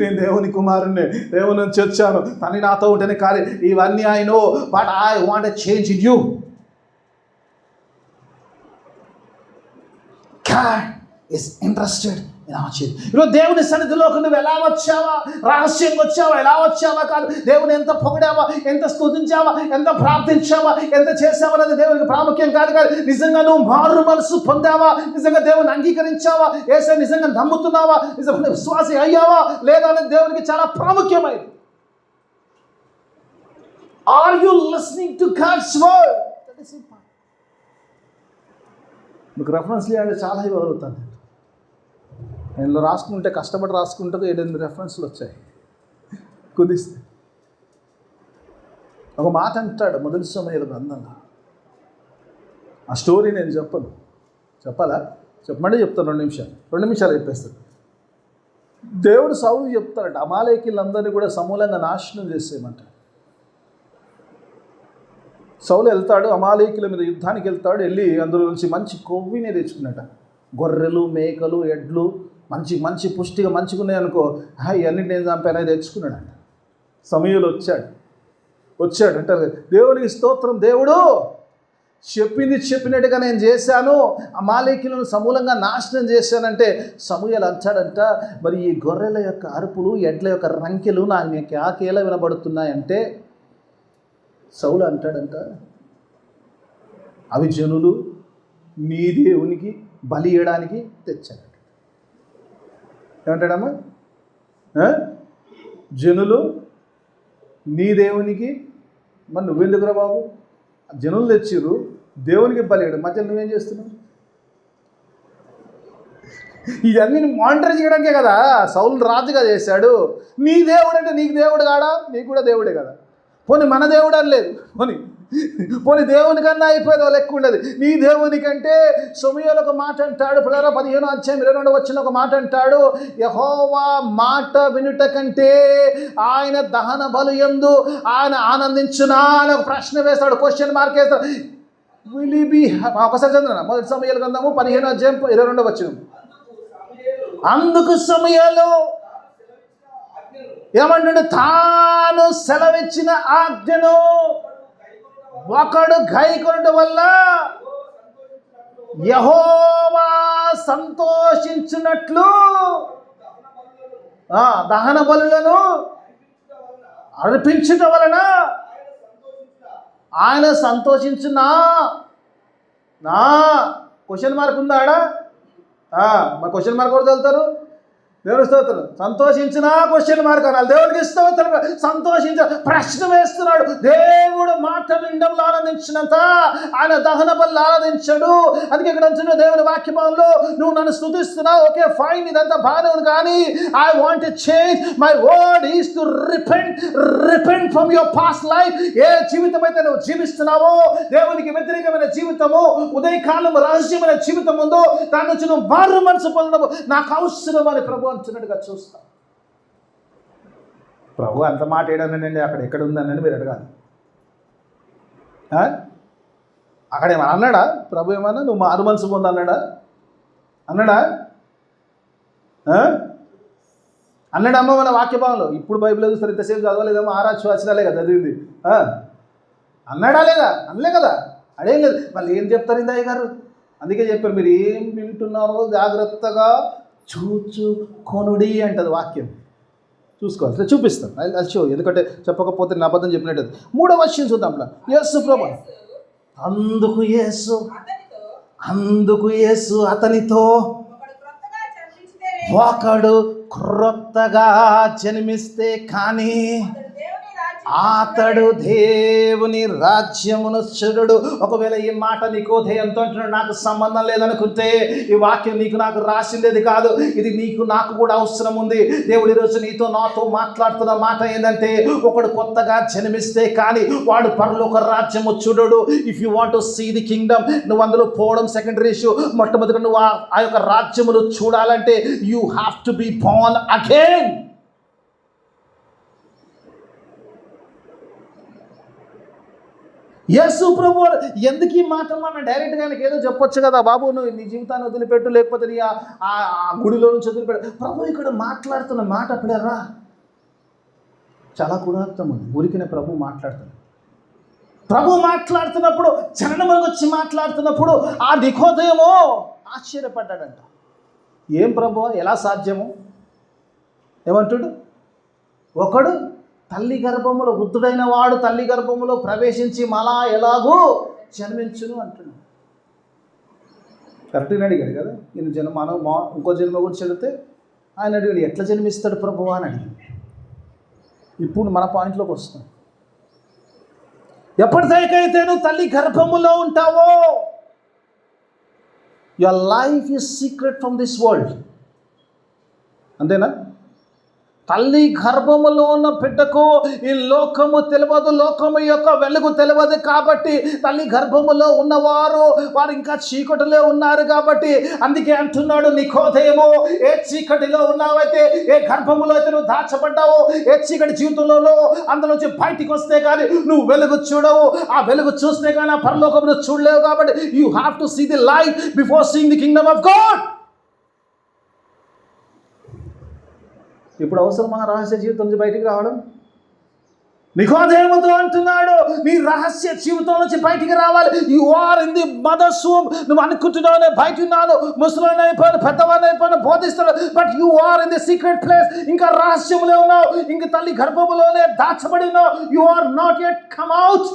నేను దేవుని కుమారుణ్ణి, దేవుని నుంచి వచ్చాను, తను నాతో ఉంటేనే కానీ ఇవన్నీ I know but I want a change in you. God is interested in our change. ఈరోజు దేవుని సన్నిధిలోకి నువ్వు ఎలా వచ్చావా, రహస్యంగా వచ్చావా, ఎలా వచ్చావా కాదు, దేవుని ఎంత పొగిడావా, ఎంత స్తుతించావా, ఎంత ప్రార్థించావా, ఎంత చేసావా అనేది దేవునికి ప్రాముఖ్యం కాదు. నిజంగా నువ్వు మారు మనసు పొందావా, నిజంగా దేవుని అంగీకరించావా, యేసు నిజంగా నమ్ముతున్నావా, నిజంగా విశ్వాసి అయ్యావా లేదా అనేది దేవునికి చాలా ప్రాముఖ్యమైనది. Are you listening to God's word? That is important. మీకు రెఫరెన్స్లు అంటే చాలా ఇవ్వగలుగుతాను. నేను రాసుకుంటే కష్టపడి రాసుకుంటే 7-8 రెఫరెన్స్లు వచ్చాయి కుదిస్తే. ఒక మాట అంటాడు మొదటి సమయంలో గ్రంథంలో, ఆ స్టోరీ నేను చెప్పాలా? చెప్పమంటే చెప్తాను, 2 నిమిషాలు చెప్పేస్తాను. దేవుడు సౌలు చెప్తాడట, అమాలేకీలందరినీ కూడా సమూలంగా నాశనం చేసేయమంట. సౌలు వెళ్తాడు, అమాలేకీల మీద యుద్ధానికి వెళ్తాడు. వెళ్ళి అందులో నుంచి మంచి కొవ్వినే తెచ్చుకున్నట, గొర్రెలు, మేకలు, ఎడ్లు, మంచి పుష్టిగా మంచిగా ఉన్నాయనుకో, ఇవన్నీ నేను చంపానని తెచ్చుకున్నాడంట. సమయంలో వచ్చాడు అంటారు, దేవునికి స్తోత్రం, దేవుడు చెప్పినట్టుగా నేను చేశాను, అమాలేకీలను సమూలంగా నాశనం చేశానంటే సమూయేలు అంటాడంట, మరి ఈ గొర్రెల యొక్క అరుపులు, ఎడ్ల యొక్క రంకెలు నాకు ఆకేలా వినబడుతున్నాయంటే సౌలు అంటాడంట, అవి జనులు నీ దేవునికి బలి ఇవ్వడానికి తెచ్చాడు. ఏమంటాడమ్మా? జనులు నీ దేవునికి, మరి నువ్వెందుకురా బాబు, జనులు తెచ్చిర్రు, దేవునికి బలి ఇవ్వడం మధ్యలో నువ్వేం చేస్తున్నావు? ఇవన్నీ మానిటర్ చేయడానికే కదా సౌలు రాజుగా చేశాడు. నీ దేవుడు అంటే నీకు దేవుడు కాడా? నీకు కూడా దేవుడే కదా. పోనీ మన దేవుడు అని లేదు, పోనీ దేవుని కన్నా అయిపోయేది లెక్క ఉండదు. నీ దేవునికంటే సమూయేలు ఒక మాట అంటాడు, 15:22 ఒక మాట అంటాడు, యెహోవా మాట వినుట కంటే ఆయన దహన బలి యందు ఆయన ఆనందించునా అని ఒక ప్రశ్న వేస్తాడు, క్వశ్చన్ మార్క్ వేస్తాడు. విల్ హి బి, ఒకసారి చంద్రన మొదటి సమూయేలు గ్రంథము 15:22. అందుకు సమూయేలు ఏమంటాడు, తాను సెలవిచ్చిన ఆజ్ఞను ఒకడు గైకొనడం వల్ల యెహోవా సంతోషించినట్లు దహన బలులను అర్పించుట వలన ఆయన సంతోషించునా. నా క్వశ్చన్ మార్క్ ఉందా ఆడ? మరి క్వశ్చన్ మార్క్ కూడా చదువుతారు. దేవుని స్తోత్రం. సంతోషించిన క్వశ్చన్ మార్క్ అనాలి. దేవుడికి స్తోత్రం. సంతోషించ ప్రశ్న వేస్తున్నాడు. దేవుడు మాట వినడంలో ఆనందించినంత ఆయన దహన బలులు ఆనందించాడు. అందుకే ఇక్కడ అంటున్న దేవుని వాక్యభావంలో నువ్వు నన్ను స్తుతిస్తున్నావు, ఓకే ఫైన్, ఇదంతా బాగానే ఉంది, కానీ I want to change my word is to repent from your past life. ఏ జీవితం అయితే నువ్వు జీవిస్తున్నావో, దేవునికి వ్యతిరేకమైన జీవితము, ఉదయకాలం రహస్యమైన జీవితం ఉందో, దాని నుంచి నువ్వు మారు మనసు పొందడం నాకు అవసరం అని ప్రభు అంటున్నట్టుగా చూస్తాం. ప్రభు అంత మాట ఏడనండి, అక్కడ ఎక్కడ ఉందనండి మీరు అడగాలి. అక్కడ ఏమన్నా అన్నాడా ప్రభు? ఏమన్నా నువ్వు మారు మనసు పొంది అన్నాడా? అన్నాడమ్మ మన వాక్యభావంలో. ఇప్పుడు బైబిల్ చూస్తారు, ఇంతసేపు చదవలేదమ్మా, 6 వచనాలే కదా చదివింది. అన్నాడా లేదా? అనలే కదా, అడేం లేదు. మళ్ళీ ఏం చెప్తారు ఇందయ్య గారు? అందుకే చెప్పారు, మీరు ఏం వింటున్నారో జాగ్రత్తగా చూచుకొనుడి అంటది వాక్యం. చూసుకోవాలి, చూపిస్తాను. అది షో, ఎందుకంటే చెప్పకపోతే నా అబద్ధం చెప్పినట్టు. 3వ వచనం చూద్దాం. యేసు ప్రభు అందుకు యేసు అతనితో, ఒకడు క్రొత్తగా జన్మిస్తే కానీ అతడు దేవుని రాజ్యమును చూడడు. ఒకవేళ ఈ మాట నికోదేయుతో అంటున్నాడు, నాకు సంబంధం లేదనుకుంటే ఈ వాక్యం నీకు నాకు రాసిండేది కాదు. ఇది నీకు నాకు కూడా అవసరం ఉంది. దేవుడు ఈరోజు నీతో నాతో మాట్లాడుతున్న మాట ఏంటంటే, ఒకడు కొత్తగా జన్మిస్తే కానీ వాడు పరలోక రాజ్యము చూడడు. If you want to see the kingdom, నువ్వు అందులో పోవడం సెకండరీ ఇష్యూ. మొట్టమొదటిగా నువ్వు ఆ యొక్క రాజ్యమును చూడాలంటే you have to be born again. యేసు ప్రభు ఎందుకు ఈ మాట మనం డైరెక్ట్గా ఆయనకి ఏదో చెప్పొచ్చు కదా, బాబు నువ్వు నీ జీవితాన్ని వదిలిపెట్టు, లేకపోతే నీ ఆ గుడిలో నుంచి వదిలిపెట్టు. ప్రభు ఇక్కడ మాట్లాడుతున్న మాట అప్పుడేరా చాలా గుణార్థం ఉంది. ఊరికినే ప్రభు మాట్లాడుతున్నాడు. ప్రభు మాట్లాడుతున్నప్పుడు, చరణం వచ్చి మాట్లాడుతున్నప్పుడు ఆ నికోదేమో ఆశ్చర్యపడ్డాడంట. ఏం ప్రభు, ఎలా సాధ్యము? ఏమంటాడు? ఒకడు తల్లి గర్భములో, వృద్ధుడైన వాడు తల్లి గర్భములో ప్రవేశించి మళ్ళా ఎలాగూ జన్మించును అంటున్నాడు. కరెక్ట్గా అడిగాడు కదా. ఈయన ఇంకో జన్మ గురించి అడిగితే ఆయన అడిగాడు, ఎట్లా జన్మిస్తాడు ప్రభువా అని అడిగాడు. ఇప్పుడు మన పాయింట్లోకి వస్తాం. ఎప్పటికైతే నువ్వు తల్లి గర్భములో ఉంటావో, your life is secret from this world. అంతేనా? తల్లి గర్భములో ఉన్న బిడ్డకు ఈ లోకము తెలియదు, లోకము యొక్క వెలుగు తెలియదు. కాబట్టి తల్లి గర్భములో ఉన్నవారు వారు ఇంకా చీకటిలో ఉన్నారు. కాబట్టి అందుకే అంటున్నాడు నికోదేమో, ఏ చీకటిలో ఉన్నావైతే, ఏ గర్భములో అయితే నువ్వు దాచబడ్డావో, ఏ చీకటి జీవితంలో అందులోంచి బయటికి వస్తే కానీ నువ్వు వెలుగు చూడవు. ఆ వెలుగు చూస్తే కానీ ఆ పరలోకమును చూడలేవు. కాబట్టి you have to see the light before seeing the kingdom of God. ఇప్పుడు అవసరమా రహస్య జీవితం నుంచి బయటికి రావడం? నికోదేముతో అంటున్నాడు, నీ రహస్య జీవితం నుంచి బయటికి రావాలి. You are in the mother's home. నువ్వు అనుకుంటున్నావు బయట ఉన్నాను, ముసలిని అయిపోయాను, పెద్దవాడిని అయిపోయాను, బోధిస్తున్నాడు. But you are in the secret place. ఇంకా రహస్యంలో ఉన్నావు, ఇంకా తల్లి గర్భములోనే దాచబడి ఉన్నావు. You are not yet come out.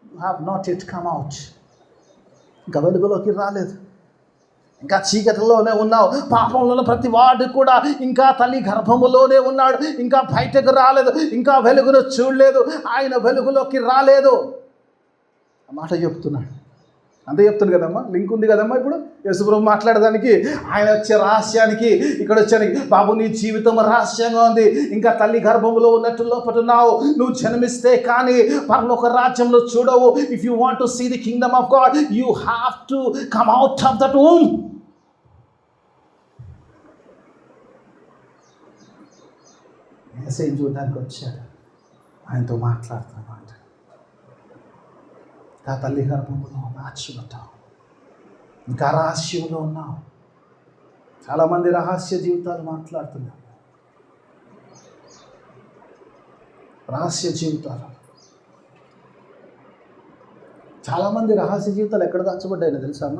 You have not yet come out. ఇంకా వెలుగులోకి రాలేదు, ఇంకా చీకటిలోనే ఉన్నావు. పాపంలోనే ప్రతి వాడు కూడా ఇంకా తల్లి గర్భములోనే ఉన్నాడు, ఇంకా బయటకు రాలేదు, ఇంకా వెలుగును చూడలేదు, ఆయన వెలుగులోకి రాలేదు. ఆ మాట చెప్తున్నాడు. అంతే చెప్తుంది కదమ్మా. లింక్ ఉంది కదమ్మా. ఇప్పుడు యేసుప్రభు మాట్లాడడానికి, ఆయన వచ్చే రహస్యానికి, ఇక్కడ వచ్చానికి, బాబు నీ జీవితం రహస్యంగా ఉంది, ఇంకా తల్లి గర్భంలో ఉన్నట్టు లోపటున్నావు. నువ్వు జన్మిస్తే కానీ పరలోక రాజ్యంలో చూడవు. If you want to see the kingdom of God, you have to come out of that womb. యేసయ్యను చూడడానికి వచ్చాడు, ఆయనతో మాట్లాడుతున్నమాట. ఆ తల్లి గర్భంలో దాచిపెట్టావు, ఇంకా రహస్యంలో ఉన్నావు. చాలామంది రహస్య జీవితాలు మాట్లాడుతున్నారు, రహస్య జీవితాలు. చాలామంది రహస్య జీవితాలు ఎక్కడ దాచబడ్డాయో తెలుసా అన్న?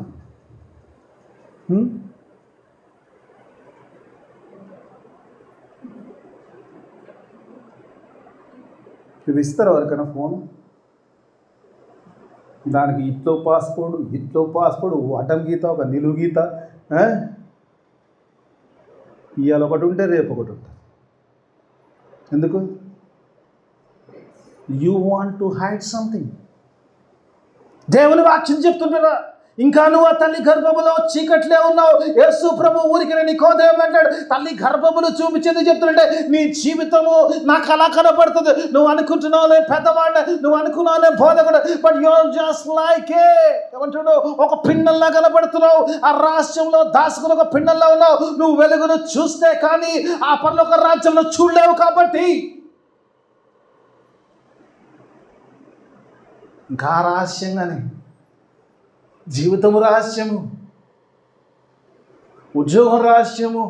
ఇది ఇస్తారు ఎవరికైనా ఫోన్? దానికి ఇట్లో పాస్పోర్ట్ అటం గీత, ఒక నిలువు గీత, ఇవాళ ఒకటి ఉంటే రేపు ఒకటి ఉంటుంది. ఎందుకు? You want to hide something. దేవుని వాక్యం చెప్తుంటారా, ఇంకా నువ్వు ఆ తల్లి గర్భములో చీకట్లే ఉన్నావు. యేసు ప్రభు ఊరికి నికోదేము అంటాడు, తల్లి గర్భములు చూపించేది చెప్తుంటే నీ జీవితము నాకు అలా కనపడుతుంది. నువ్వు అనుకుంటున్నావు నేను పెద్దవాడిని, నువ్వు అనుకున్నావు నేను బోధకుడు, బట్ యూఆర్ జస్ట్ లైక్ ఏమంటాడు, ఒక పిండంలా కనపడుతున్నావు. ఆ రహస్యంలో దాసుకుని ఒక పిండంలా ఉన్నావు. నువ్వు వెలుగును చూస్తే కానీ ఆ పరలోక రాజ్యంలో చూడలేవు. కాబట్టి ఇంకా రహస్యంగానే జీవితము రహస్యము, ఉద్యోగం రహస్యము,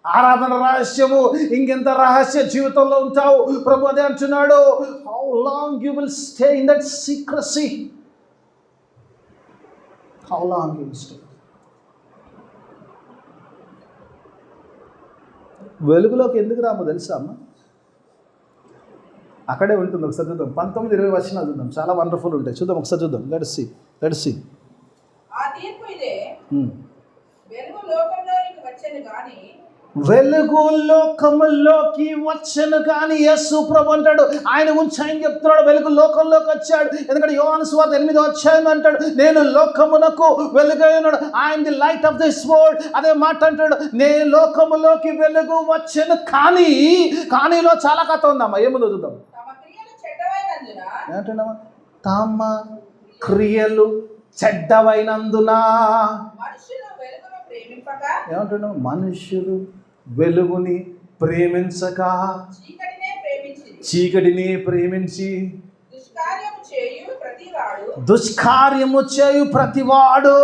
ఆరాధన రహస్యము, ఇంకెంత రహస్య జీవితంలో ఉంటావు. ప్రభు అదే అంటున్నాడు, how long you will stay in that secrecy, how long you will stay. వెలుగులోకి ఎందుకు రామో తెలుసా అమ్మ? అక్కడే ఉంటుంది. ఒకసారి చూద్దాం, 19-20 వచనాలు చూద్దాం, చాలా వండర్ఫుల్ ఉంటాయి. చూద్దాం, ఒకసారి చూద్దాం. Let's see. వెలుగు లోకములోకి వచ్చను కానీ యేసు ప్రభు అంటాడు, ఆయన గురించి ఆయన చెప్తున్నాడు, వెలుగు లోకంలోకి వచ్చాడు. ఎందుకంటే యోహాను సువార్త 8వ అధ్యాయం అంటాడు, నేను లోకమునకు వెలుగైనాడు, I'm the light of this world. అదే మాట అంటాడు, నేను లోకములోకి వెలుగు వచ్చను. కానీలో చాలా కథ ఉందమ్మా. ఏముందో చూద్దాం. ఏమంటున్నావా? తమ క్రియలు చెడ్డవైనందున ఏమంటున్నావు? మనుషులు వెలుగుని ప్రేమించక చీకటిని ప్రేమించి దుష్కార్యము చేయు ప్రతివాడు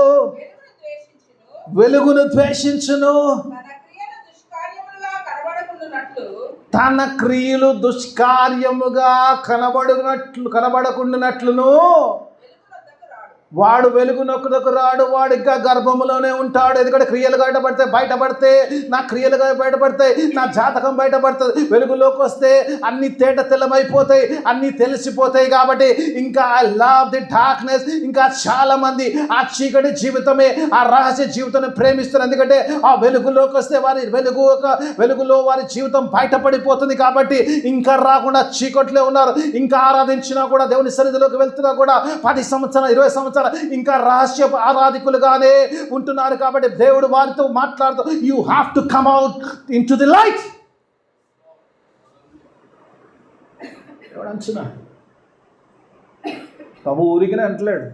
వెలుగును ద్వేషించును, తన క్రియలు దుష్కార్యముగా కనబడకుండానట్లును వాడు వెలుగునొక్కదొక్క రాడు. వాడు ఇంకా గర్భములోనే ఉంటాడు. ఎందుకంటే క్రియలు బయటపడితే నా క్రియలు బయటపడతాయి, నా జాతకం బయటపడుతుంది. వెలుగులోకి వస్తే అన్ని తేట తెల్లమైపోతాయి, అన్నీ తెలిసిపోతాయి. కాబట్టి ఇంకా ఐ లవ్ ది డార్క్నెస్. ఇంకా చాలా మంది ఆ చీకటి జీవితమే, ఆ రహస్య జీవితాన్ని ప్రేమిస్తారు. ఎందుకంటే ఆ వెలుగులోకి వస్తే వెలుగులో వారి జీవితం బయటపడిపోతుంది. కాబట్టి ఇంకా రాకుండా చీకట్లో ఉన్నారు. ఇంకా ఆరాధించినా కూడా, దేవుని సన్నిధిలోకి వెళ్తున్నా కూడా 10 సంవత్సరాలు 20 సంవత్సరాలు ఇంకా రహస్య ఆరాధికులుగానే ఉంటున్నారు. కాబట్టి దేవుడు వారితో మాట్లాడుతూ, you have to come out in to the light. ఎవడు అంచున్నా బాబు ఊరికినే అంటలేడు,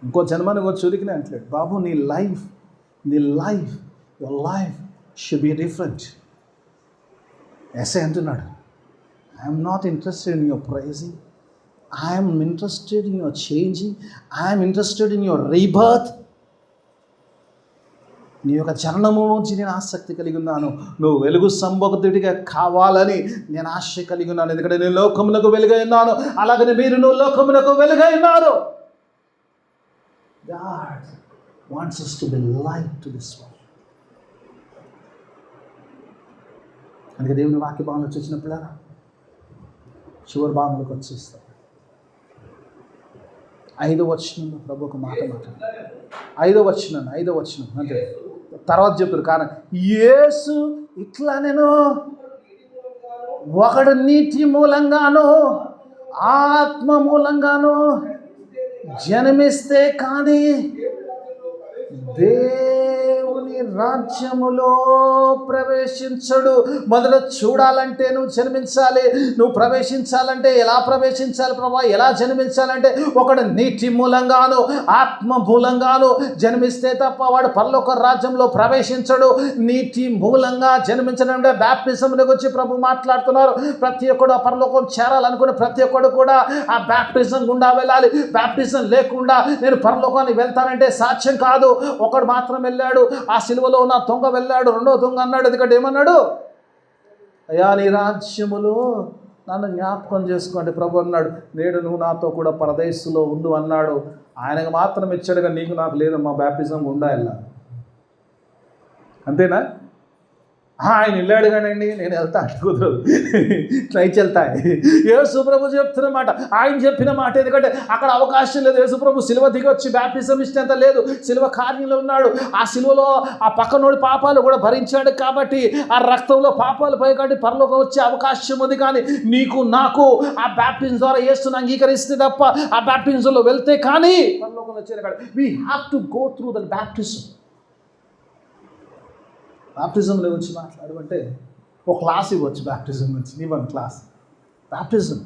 ఇంకో జన్మని వచ్చి ఊరికినే అంటలేడు. బాబు నీ life your life should be different. ఎస్ఐ అంటున్నాడు, I'm not interested in your praising, I am interested in your changing. I am interested in your rebirth. నీ యొక్క చరణము నుంచి నేను ఆసక్తి కలిగి ఉన్నాను. నువ్వు వెలుగు సంభోక్తుడిగా కావాలని నేను ఆశ కలిగి ఉన్నాను. ఎందుకంటే నేను లోకమునకు వెలుగై ఉన్నాను, అలాగనే నువ్వు లోకమునకు వెలుగై ఉన్నారు. God wants us to be light to this world. అందుకే దేవుని వాక్య భాగంలో చూసిన పిల్లరా, చివరి భాగంలోకి వచ్చేస్తాం. 5వ వచనంలో ప్రభు ఒక మాట మాట్లాడు. 5వ వచనం అంటే తర్వాత చెప్తారు. కానీ యేసు ఇట్లా, నేను ఒకడు నీటి మూలంగాను ఆత్మ మూలంగాను జన్మిస్తే కానీ దేవుని రాజ్యములో ప్రవేశించడు. మొదట చూడాలంటే నువ్వు జన్మించాలి. నువ్వు ప్రవేశించాలంటే ఎలా ప్రవేశించాలి ప్రభా, ఎలా జన్మించాలంటే ఒకడు నీటి మూలంగాను ఆత్మ మూలంగాను జన్మిస్తే తప్ప వాడు పరలోక రాజ్యంలో ప్రవేశించడు. నీటి మూలంగా జన్మించడం అంటే బ్యాప్టిజంలోకి వచ్చి ప్రభు మాట్లాడుతున్నారు. ప్రతి ఒక్కడు ఆ పరలోకం చేరాలనుకుని ప్రతి ఒక్కడు కూడా ఆ బ్యాప్టిజం గుండా వెళ్ళాలి. బ్యాప్టిజం లేకుండా నేను పరలోకానికి వెళ్తానంటే సాధ్యం కాదు. ఒకడు మాత్రం వెళ్ళాడు, ఆ సిలువలో ఉన్న దొంగ వెళ్ళాడు, రెండో దొంగ అన్నాడు. ఎందుకంటే ఏమన్నాడు? అయ్యా నీ రాజ్యములో నన్ను జ్ఞాపకం చేసుకోండి. ప్రభు అన్నాడు, నేడు నువ్వు నాతో కూడా పరదేశంలో ఉండు అన్నాడు. ఆయనకు మాత్రం ఇచ్చాడుగా, నీకు నాకు లేదు, మా బ్యాప్టిజం గుండా వెళ్ళాలి. అంతేనా? ఆయన వెళ్ళాడు కానండి నేను వెళ్తా అంటే కుదరదు, వెళ్తా. యేసుప్రభు చెప్తున్న మాట, ఆయన చెప్పిన మాట. ఎందుకంటే అక్కడ అవకాశం లేదు. యేసుప్రభు సిలువ దిగి వచ్చి బ్యాప్టిజం ఇచ్చినంత లేదు, సిలువ కార్యంలో ఉన్నాడు. ఆ సిలువలో ఆ పక్కనోడి పాపాలు కూడా భరించాడు కాబట్టి ఆ రక్తంలో పాపాలు పోయి కాబట్టి పరలోకం వచ్చే అవకాశం ఉంది. కానీ నీకు నాకు ఆ బ్యాప్టిజం ద్వారా యేసుని అంగీకరిస్తే తప్ప ఆ బ్యాప్టిజంలో వెళ్తే కానీ పరలోకం వచ్చేది కాదు. We have to go through the baptism. Baptism గురించి మాట్లాడమంటే ఒక క్లాస్ ఇవ్వచ్చు. బ్యాప్టిజం గురించి నీ వన్ క్లాస్. బ్యాప్టిజం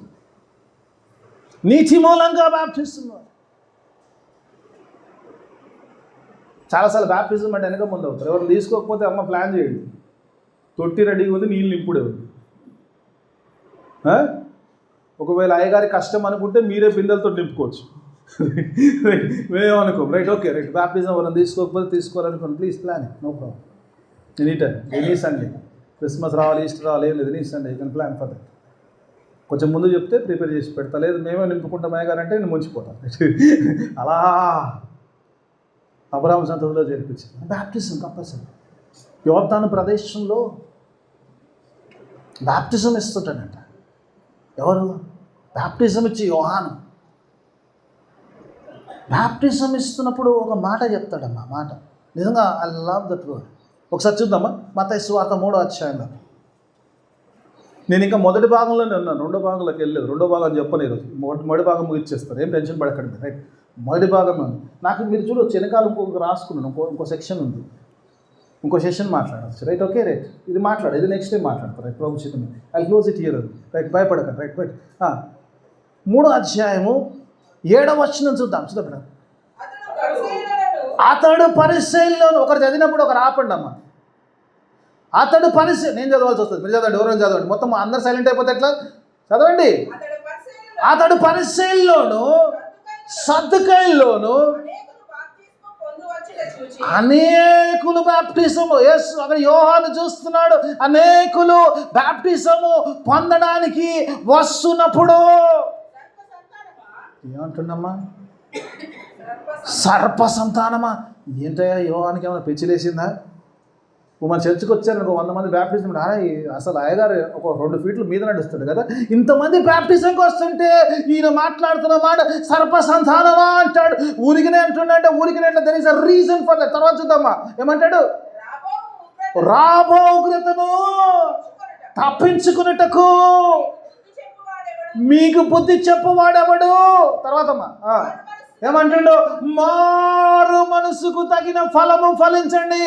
నీతి మూలంగా బ్యాప్టిజం. చాలాసార్లు బ్యాప్టిజం అంటే వెనక ముందు అవుతారు. ఎవరు తీసుకోకపోతే అమ్మ ప్లాన్ చేయండి, తొట్టి రెడీగా ఉంది, నీళ్ళు నింపుడే ఉంది. ఒకవేళ అయ్యగారి కష్టం అనుకుంటే మీరే బిందెలతో నింపుకోవచ్చు. మేమేమనుకో రైట్, ఓకే రైట్, బ్యాప్టిజం ఎవరైనా తీసుకోకపోతే తీసుకోవాలనుకోండి, please plan, no problem. Any time, any Sunday, Christmas రావాలి, ఈస్టర్ రావాలి, ఏం లేదు, any Sunday you can plan for that. కొంచెం ముందు చెప్తే ప్రిపేర్ చేసి పెడతా. లేదు మేమే నింపుకుంటాం అయ్యగారంటే నేను ముంచిపోతాను. అలా అబ్రహాము సంతతిలో చేర్పించింది. Baptism compulsory. యోర్దాను ప్రదేశంలో బ్యాప్టిజం ఇస్తుంటాడంట. ఎవరు? బ్యాప్టిజం ఇచ్చి యోహాను. బ్యాప్టిజం ఇస్తున్నప్పుడు ఒక మాట చెప్తాడమ్మా, మాట నిజంగా ఐ లవ్ దట్ వర్డ్. ఒకసారి చూద్దామా, మత్తయి సువార్త 3వ అధ్యాయంలో. నేను ఇంకా మొదటి భాగంలోనే ఉన్నాను, రెండో భాగంలోకి వెళ్ళలేదు. రెండో భాగం చెప్పను ఈరోజు, మొదటి భాగం ముగిచ్చేస్తారు, ఏం టెన్షన్ పడకండి. రైట్, మొదటి భాగం ఉంది. నాకు మీరు చూడవచ్చు వెనకాల ఇంకొక రాసుకున్నాను, ఇంకో సెక్షన్ ఉంది, ఇంకో సెషన్ మాట్లాడచ్చు. రైట్, ఓకే రైట్, ఇది మాట్లాడు, ఇది నెక్స్ట్ టైం మాట్లాడతారు. రైట్, ప్రభు చిత్తం, I close it here. Right, భయపడకండి. రైట్ రైట్ 3వ అధ్యాయము 7వ వచనం చూద్దాం. చూద్దాం. అతడు పరిసయ్యులను, ఒకరు చదివినప్పుడు ఒకరు ఆపండి అమ్మ. అతడు నేను చదవాల్సి వస్తుంది, మీరు చదవండి, ఎవరైనా చదవండి. మొత్తం అందరు సైలెంట్ అయిపోతే ఎట్లా? చదవండి. అతడు పరిసయ్యుల్లోను సద్దూకయ్యుల్లోను అనేకులు బాప్టిజము, యేసు అక్కడ యోహాను చూస్తున్నాడు, అనేకులు బాప్టిజము పొందడానికి వస్తున్నప్పుడు ఏమంటున్నమ్మా? సర్ప సంతానమా? ఏంటయ్యా యోహానికి ఏమైనా పెచ్చిలేసిందా? మన చర్చికి వచ్చారు 100 మంది బ్యాప్టిజం, అసలు అయ్యగారు ఒక 2 ఫీట్ల మీద నడుస్తాడు కదా, ఇంతమంది బ్యాప్టిజంకి వస్తుంటే ఈయన మాట్లాడుతున్న మాట సర్ప సంతానమా అంటాడు. ఊరికినే అంటున్నాడంటే ఊరికినే అంటే there is a reason for that. తర్వాత చూద్దామా ఏమంటాడు? రాబో ఉగ్రతను తప్పించుకున్నటకు మీకు బుద్ధి చెప్పవాడెవడు? తర్వాతమ్మా ఏమంటాడు? మారు మనసుకు తగిన ఫలము ఫలించండి,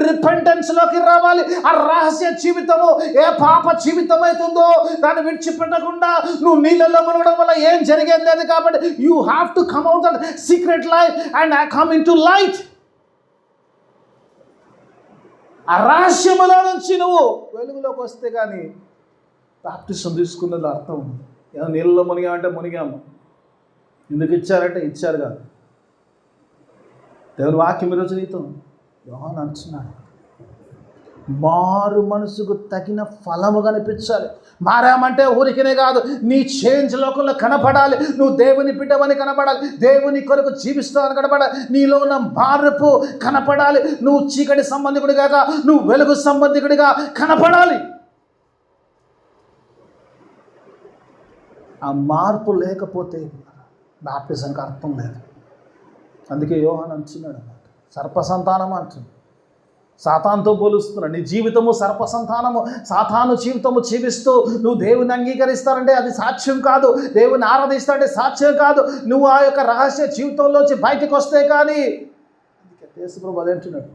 రిపెంటెన్స్లోకి రావాలి. ఆ రహస్య జీవితము ఏ పాప జీవితం అవుతుందో దాన్ని విడిచిపెట్టకుండా నువ్వు నీళ్ళలో మునగడం వల్ల ఏం జరిగేది లేదు. కాబట్టి you have to come out of secret life and I come in to light. ఆ రహస్యములో నుంచి నువ్వు వెలుగులోకి వస్తే కానీ బాప్టిజం తీసుకున్నది అర్థం ఉంది. ఏదో నీళ్ళలో మునిగామంటే మునిగాము, ఎందుకు ఇచ్చారంటే ఇచ్చారు కాదు. దేవుని వాక్యం ఈరోజు నీతో యోహాను అంటున్నాడు, మారు మనసుకు తగిన ఫలము కనిపించాలి. మారామంటే ఊరికనే కాదు, నీ చేంజ్ లోకంలో కనపడాలి. నువ్వు దేవుని బిడ్డవని కనపడాలి, దేవుని కొరకు జీవిస్తావని కనపడాలి, నీలో ఉన్న మార్పు కనపడాలి. నువ్వు చీకటి సంబంధికుడిగా, నువ్వు వెలుగు సంబంధికుడిగా కనపడాలి. ఆ మార్పు లేకపోతే బాప్టిజంకి అర్థం లేదు. అందుకే యోహాను అంటున్నాడు అన్నమాట, సర్పసంతానం అంటుంది. సాతానుతో పోలుస్తున్నాడు. నీ జీవితము సర్పసంతానము, సాతాను జీవితము జీవిస్తూ నువ్వు దేవుని అంగీకరిస్తారంటే అది సాక్ష్యం కాదు, దేవుని ఆరాధిస్తారంటే సాక్ష్యం కాదు. నువ్వు ఆ యొక్క రహస్య జీవితంలోంచి బయటకు వస్తే కానీ. యేసుప్రభు అదే అంటున్నాడు.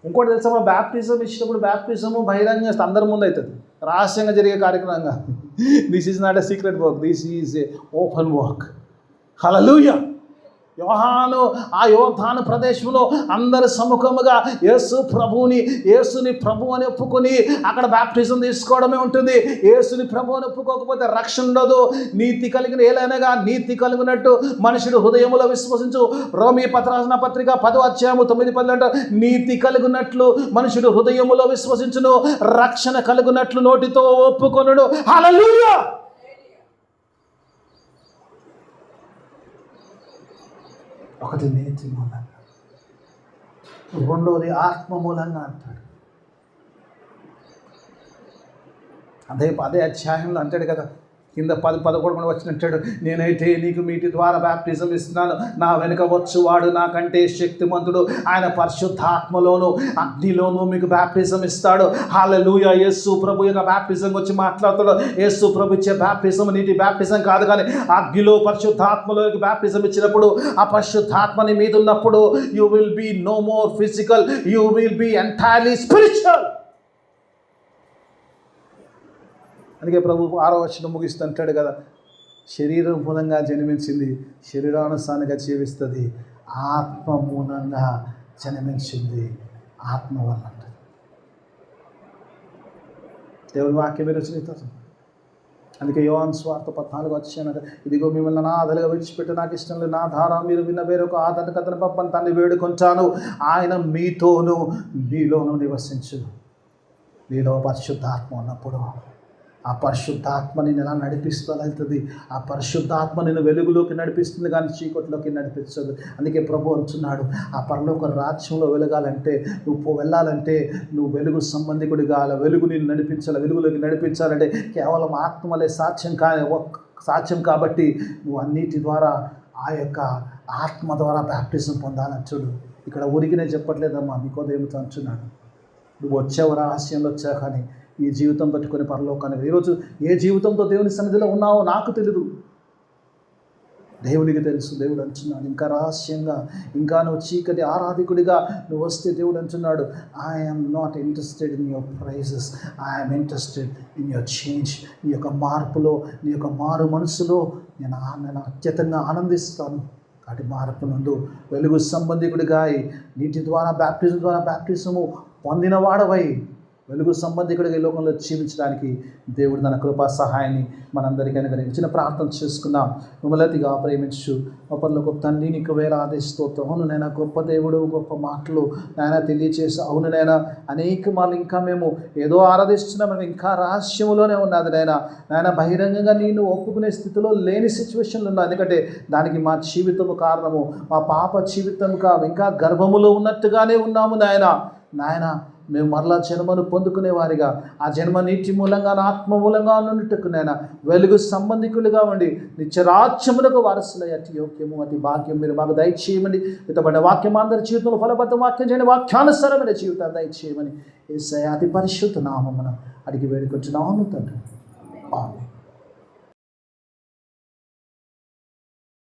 ఇంకోటి తెలుసా, బ్యాప్టిజం ఇచ్చినప్పుడు బ్యాప్టిజము బహిరంగ అందరి ముందు అవుతుంది, రహస్యంగా జరిగే కార్యక్రమంగా. This is not a secret work, this is a open work. Hallelujah. యోహాను ఆ యోర్దాను ప్రదేశంలో అందరి సముఖముగా యేసుని ప్రభు అని ఒప్పుకొని అక్కడ బ్యాప్టిజం తీసుకోవడమే ఉంటుంది. యేసుని ప్రభు అని ఒప్పుకోకపోతే రక్షణ ఉండదు. నీతి కలిగిన ఏలైనగా నీతి కలిగినట్టు మనుషుడు హృదయములో విశ్వసించు. రోమీ రాసిన పత్రిక 10వ అధ్యాయము 9-10 అంటారు, నీతి కలిగినట్లు మనుషుడు హృదయములో విశ్వసించును, రక్షణ కలిగినట్లు నోటితో ఒప్పుకొనుడు. హల్లెలూయా. ఒకటి నీతి మూలంగా, రెండోది ఆత్మ మూలంగా అంటాడు. అదే అధ్యాయంలో అంటాడు కదా, కింద 10-11 వచ్చినట్టాడు, నేనైతే నీకు మీటి ద్వారా బ్యాప్టిజం ఇస్తున్నాను, నా వెనుక వచ్చువాడు నాకంటే శక్తిమంతుడు, ఆయన పరిశుద్ధాత్మలోను అగ్నిలోను మీకు బ్యాప్టిజం ఇస్తాడు. హల్లెలూయా. యేసు ప్రభు యొక్క బ్యాప్టిజం వచ్చి మాట్లాడుతాడు. యేసు ప్రభు ఇచ్చే బ్యాప్టిజం నీటి బ్యాప్టిజం కాదు, కానీ అగ్నిలో పరిశుద్ధాత్మలోకి బ్యాప్టిజం ఇచ్చినప్పుడు, ఆ పరిశుద్ధాత్మని మీద ఉన్నప్పుడు you will be no more physical, you will be entirely spiritual. అందుకే ప్రభు 6వ వచనం ముగిస్తుంటాడు కదా, శరీరం మూలంగా జన్మించింది శరీరానుసారంగా జీవిస్తుంది, ఆత్మ మూలంగా జన్మించింది ఆత్మ వల్ల. దేవుని వాక్యం రుచితం. అందుకే యోహాను సువార్త 14 వచ్చాను, ఇదిగో మిమ్మల్ని అనాథలుగా విడిచిపెట్టి నాకు ఇష్టం లేదు, నా ద్వారా మీరు విన్న వేరొక ఆదరణ కథను పంపని తండ్రి వేడుకొంటాను, ఆయన మీతోనూ మీలోనూ నివసించు. మీలో పరిశుద్ధాత్మ ఉన్నప్పుడు ఆ పరిశుద్ధాత్మ నేను ఎలా నడిపిస్తూ వెళ్తుంది, ఆ పరిశుద్ధాత్మ నేను వెలుగులోకి నడిపిస్తుంది కానీ చీకట్లోకి నడిపించదు. అందుకే ప్రభు అంటున్నాడు, ఆ పరలోక రాజ్యంలో వెలగాలంటే, నువ్వు వెళ్ళాలంటే నువ్వు వెలుగు సంబంధికుడి కావాలి, వెలుగు నేను నడిపించాలి, వెలుగులోకి నడిపించాలంటే కేవలం ఆత్మలే సాధ్యం కాబట్టి నువ్వు అన్నిటి ద్వారా ఆ యొక్క ఆత్మ ద్వారా బ్యాప్టిజం పొందాలని చూడు. ఇక్కడ ఊరికినే చెప్పట్లేదమ్మా, నికోదేముతో అంటున్నాడు, నువ్వు వచ్చావు రహస్యంలో వచ్చావు, కానీ ఈ జీవితం పట్టుకొని పరలోకానికి. ఈరోజు ఏ జీవితంతో దేవుని సన్నిధిలో ఉన్నావో నాకు తెలియదు, దేవునికి తెలుసు. దేవుడు అంటున్నాడు, ఇంకా రహస్యంగా, ఇంకా నువ్వు చీకటి ఆరాధికుడిగా నువ్వు వస్తే దేవుడు అంటున్నాడు, I'm not interested in your praises, I'm interested in your change. నీ యొక్క మార్పులో, నీ యొక్క మారు మనసులో నేను అత్యంతంగా ఆనందిస్తాను. కాబట్టి మార్పు నందు వెలుగు సంబంధికుడిగా నీటి ద్వారా బ్యాప్టిజము పొందిన వాడవై వెలుగు సంబంధికుడిగా ఈ లోకంలో జీవించడానికి దేవుడు తన కృపా సహాయాన్ని మనందరికీ అనుగ్రహించిన ప్రార్థన చేసుకుందాం. మిమ్మల్నిగా ప్రేమించు ఒకరిలో గొప్ప తండ్రి, నీకు వేలాది స్తోత్రం. అవును నైనా, గొప్ప దేవుడు, గొప్ప మాటలు నాయన తెలియచేసి, అవును నైనా, అనేక మార్లు ఇంకా మేము ఏదో ఆరాధిస్తున్నాం, ఇంకా రహస్యములోనే ఉన్నది నాయన బహిరంగంగా నేను ఒప్పుకునే స్థితిలో లేని సిచ్యువేషన్లు ఉన్నాయి. ఎందుకంటే దానికి మా జీవితము కారణము, మా పాప జీవితం ఇంకా గర్భములో ఉన్నట్టుగానే ఉన్నాము నాయన. మేము మరలా జన్మను పొందుకునేవారిగా, ఆ జన్మ నీటి మూలంగా, ఆత్మ మూలంగా ఉన్నట్టుకు నైనా వెలుగు సంబంధికులుగా ఉండి నిత్యరాజ్యములకు వారసులయ్యే అతి యోగ్యము, అతి భాగ్యం మీరు మాకు దయచేయమని, విత్తబడిన వాక్యం అందరి జీవితంలో ఫలబద్ధ వాక్యం చేయని వాక్యానుసారమైన జీవితాన్ని దయచేయమని యేసయ్య అతి పరిశుద్ధ నామమున అడిగి వేడుకొంచున్నాము తండ్రి. ఆమేన్.